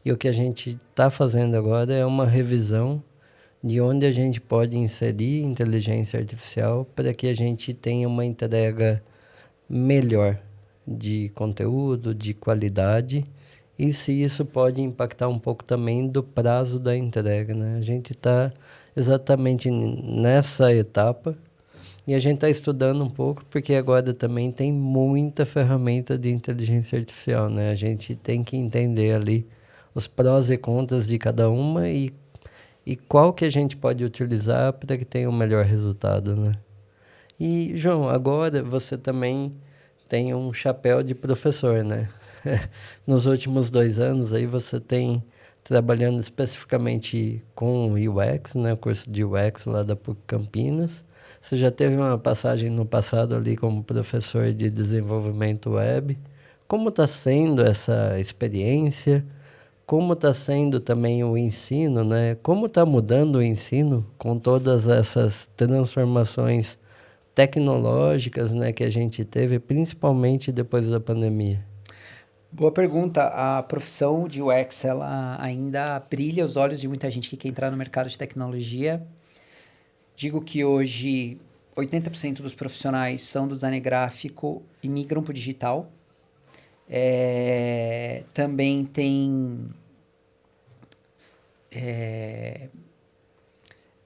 e o que a gente está fazendo agora é uma revisão de onde a gente pode inserir inteligência artificial para que a gente tenha uma entrega melhor de conteúdo, de qualidade, e se isso pode impactar um pouco também do prazo da entrega, né? A gente está exatamente nessa etapa e a gente está estudando um pouco porque agora também tem muita ferramenta de inteligência artificial, né? A gente tem que entender ali os prós e contras de cada uma e qual que a gente pode utilizar para que tenha o melhor resultado, né? E, João, agora você também tem um chapéu de professor, né? Nos últimos 2 anos aí você tem trabalhando especificamente com UX, né? O curso de UX lá da PUC Campinas. Você já teve uma passagem no passado ali como professor de desenvolvimento web. Como está sendo essa experiência? Como está sendo também o ensino, né? Como está mudando o ensino com todas essas transformações tecnológicas, né, que a gente teve, principalmente depois da pandemia? Boa pergunta. A profissão de UX, ela ainda brilha os olhos de muita gente que quer entrar no mercado de tecnologia. Digo que hoje 80% dos profissionais são do design gráfico e migram para o digital. Também tem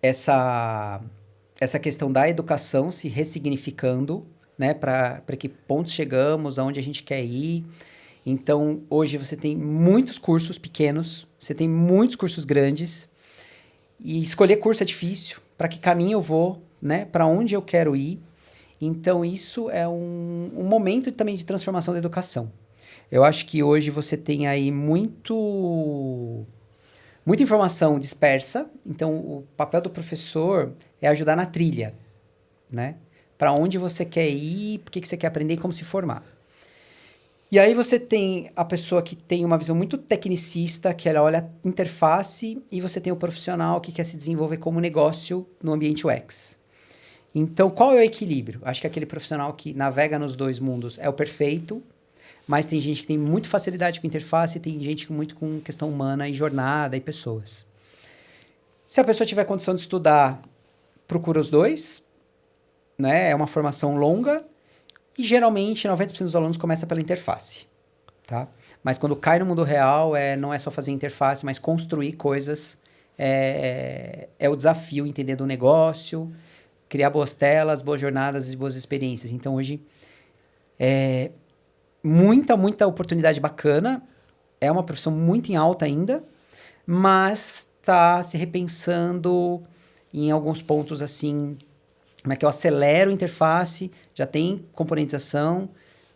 essa questão da educação se ressignificando, né? Para que pontos chegamos, aonde a gente quer ir. Então, hoje você tem muitos cursos pequenos, você tem muitos cursos grandes, e escolher curso é difícil. Para que caminho eu vou, né? Para onde eu quero ir. Então, isso é um momento também de transformação da educação. Eu acho que hoje você tem aí muita informação dispersa. Então, o papel do professor é ajudar na trilha, né? Para onde você quer ir, o que você quer aprender e como se formar. E aí você tem a pessoa que tem uma visão muito tecnicista, que ela olha a interface, e você tem o profissional que quer se desenvolver como negócio no ambiente UX. Então, qual é o equilíbrio? Acho que aquele profissional que navega nos dois mundos é o perfeito, mas tem gente que tem muita facilidade com interface, tem gente muito com questão humana e jornada e pessoas. Se a pessoa tiver condição de estudar, procura os dois, né? É uma formação longa. E geralmente 90% dos alunos começa pela interface, tá? Mas quando cai no mundo real, não é só fazer interface, mas construir coisas. É o desafio, entender do negócio, criar boas telas, boas jornadas e boas experiências. Então, hoje, muita oportunidade bacana. É uma profissão muito em alta ainda, mas está se repensando em alguns pontos, assim, como é que eu acelero a interface, já tem componentização,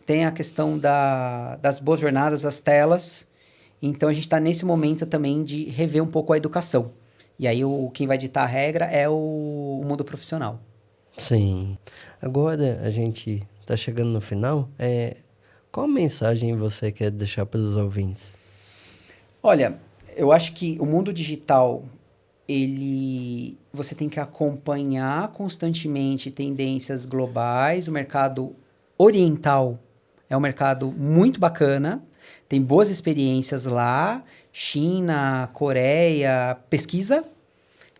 tem a questão das boas jornadas, das telas. Então, a gente está nesse momento também de rever um pouco a educação. E aí, quem vai ditar a regra é o mundo profissional. Sim. Agora, a gente está chegando no final. Qual mensagem você quer deixar para os ouvintes? Olha, eu acho que o mundo digital, você tem que acompanhar constantemente tendências globais. O mercado oriental é um mercado muito bacana, tem boas experiências lá, China, Coreia, pesquisa.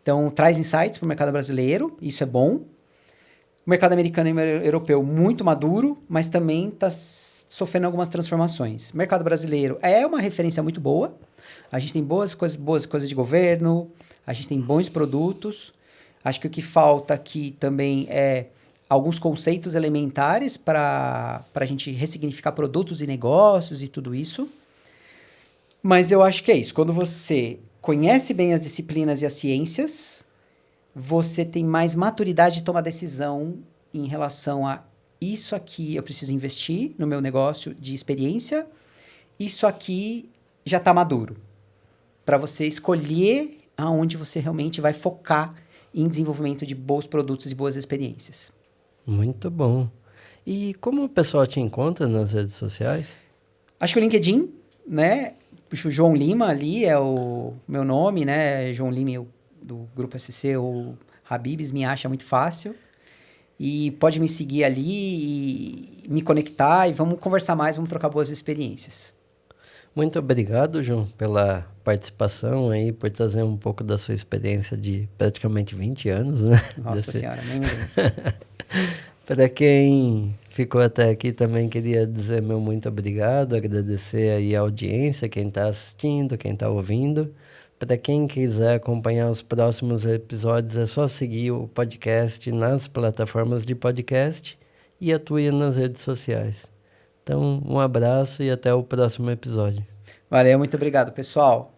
Então, traz insights para o mercado brasileiro, isso é bom. O mercado americano e europeu muito maduro, mas também está sofrendo algumas transformações. O mercado brasileiro é uma referência muito boa. A gente tem boas coisas de governo, a gente tem bons produtos. Acho que o que falta aqui também é alguns conceitos elementares para a gente ressignificar produtos e negócios e tudo isso. Mas eu acho que é isso. Quando você conhece bem as disciplinas e as ciências, você tem mais maturidade de tomar decisão em relação a isso aqui eu preciso investir no meu negócio de experiência, isso aqui já está maduro. Para você escolher aonde você realmente vai focar em desenvolvimento de bons produtos e boas experiências. Muito bom. E como o pessoal te encontra nas redes sociais? Acho que o LinkedIn, né? O João Lima ali é o meu nome, né? João Lima do Grupo SC ou Habibs, me acha muito fácil. E pode me seguir ali e me conectar e vamos conversar mais, vamos trocar boas experiências. Muito obrigado, João, pela participação aí, por trazer um pouco da sua experiência de praticamente 20 anos, né? Nossa Senhora, nem me lembro. Para quem ficou até aqui também queria dizer meu muito obrigado, agradecer aí a audiência, quem está assistindo, quem está ouvindo. Para quem quiser acompanhar os próximos episódios, é só seguir o podcast nas plataformas de podcast e atuar nas redes sociais. Então, um abraço e até o próximo episódio. Valeu, muito obrigado, pessoal.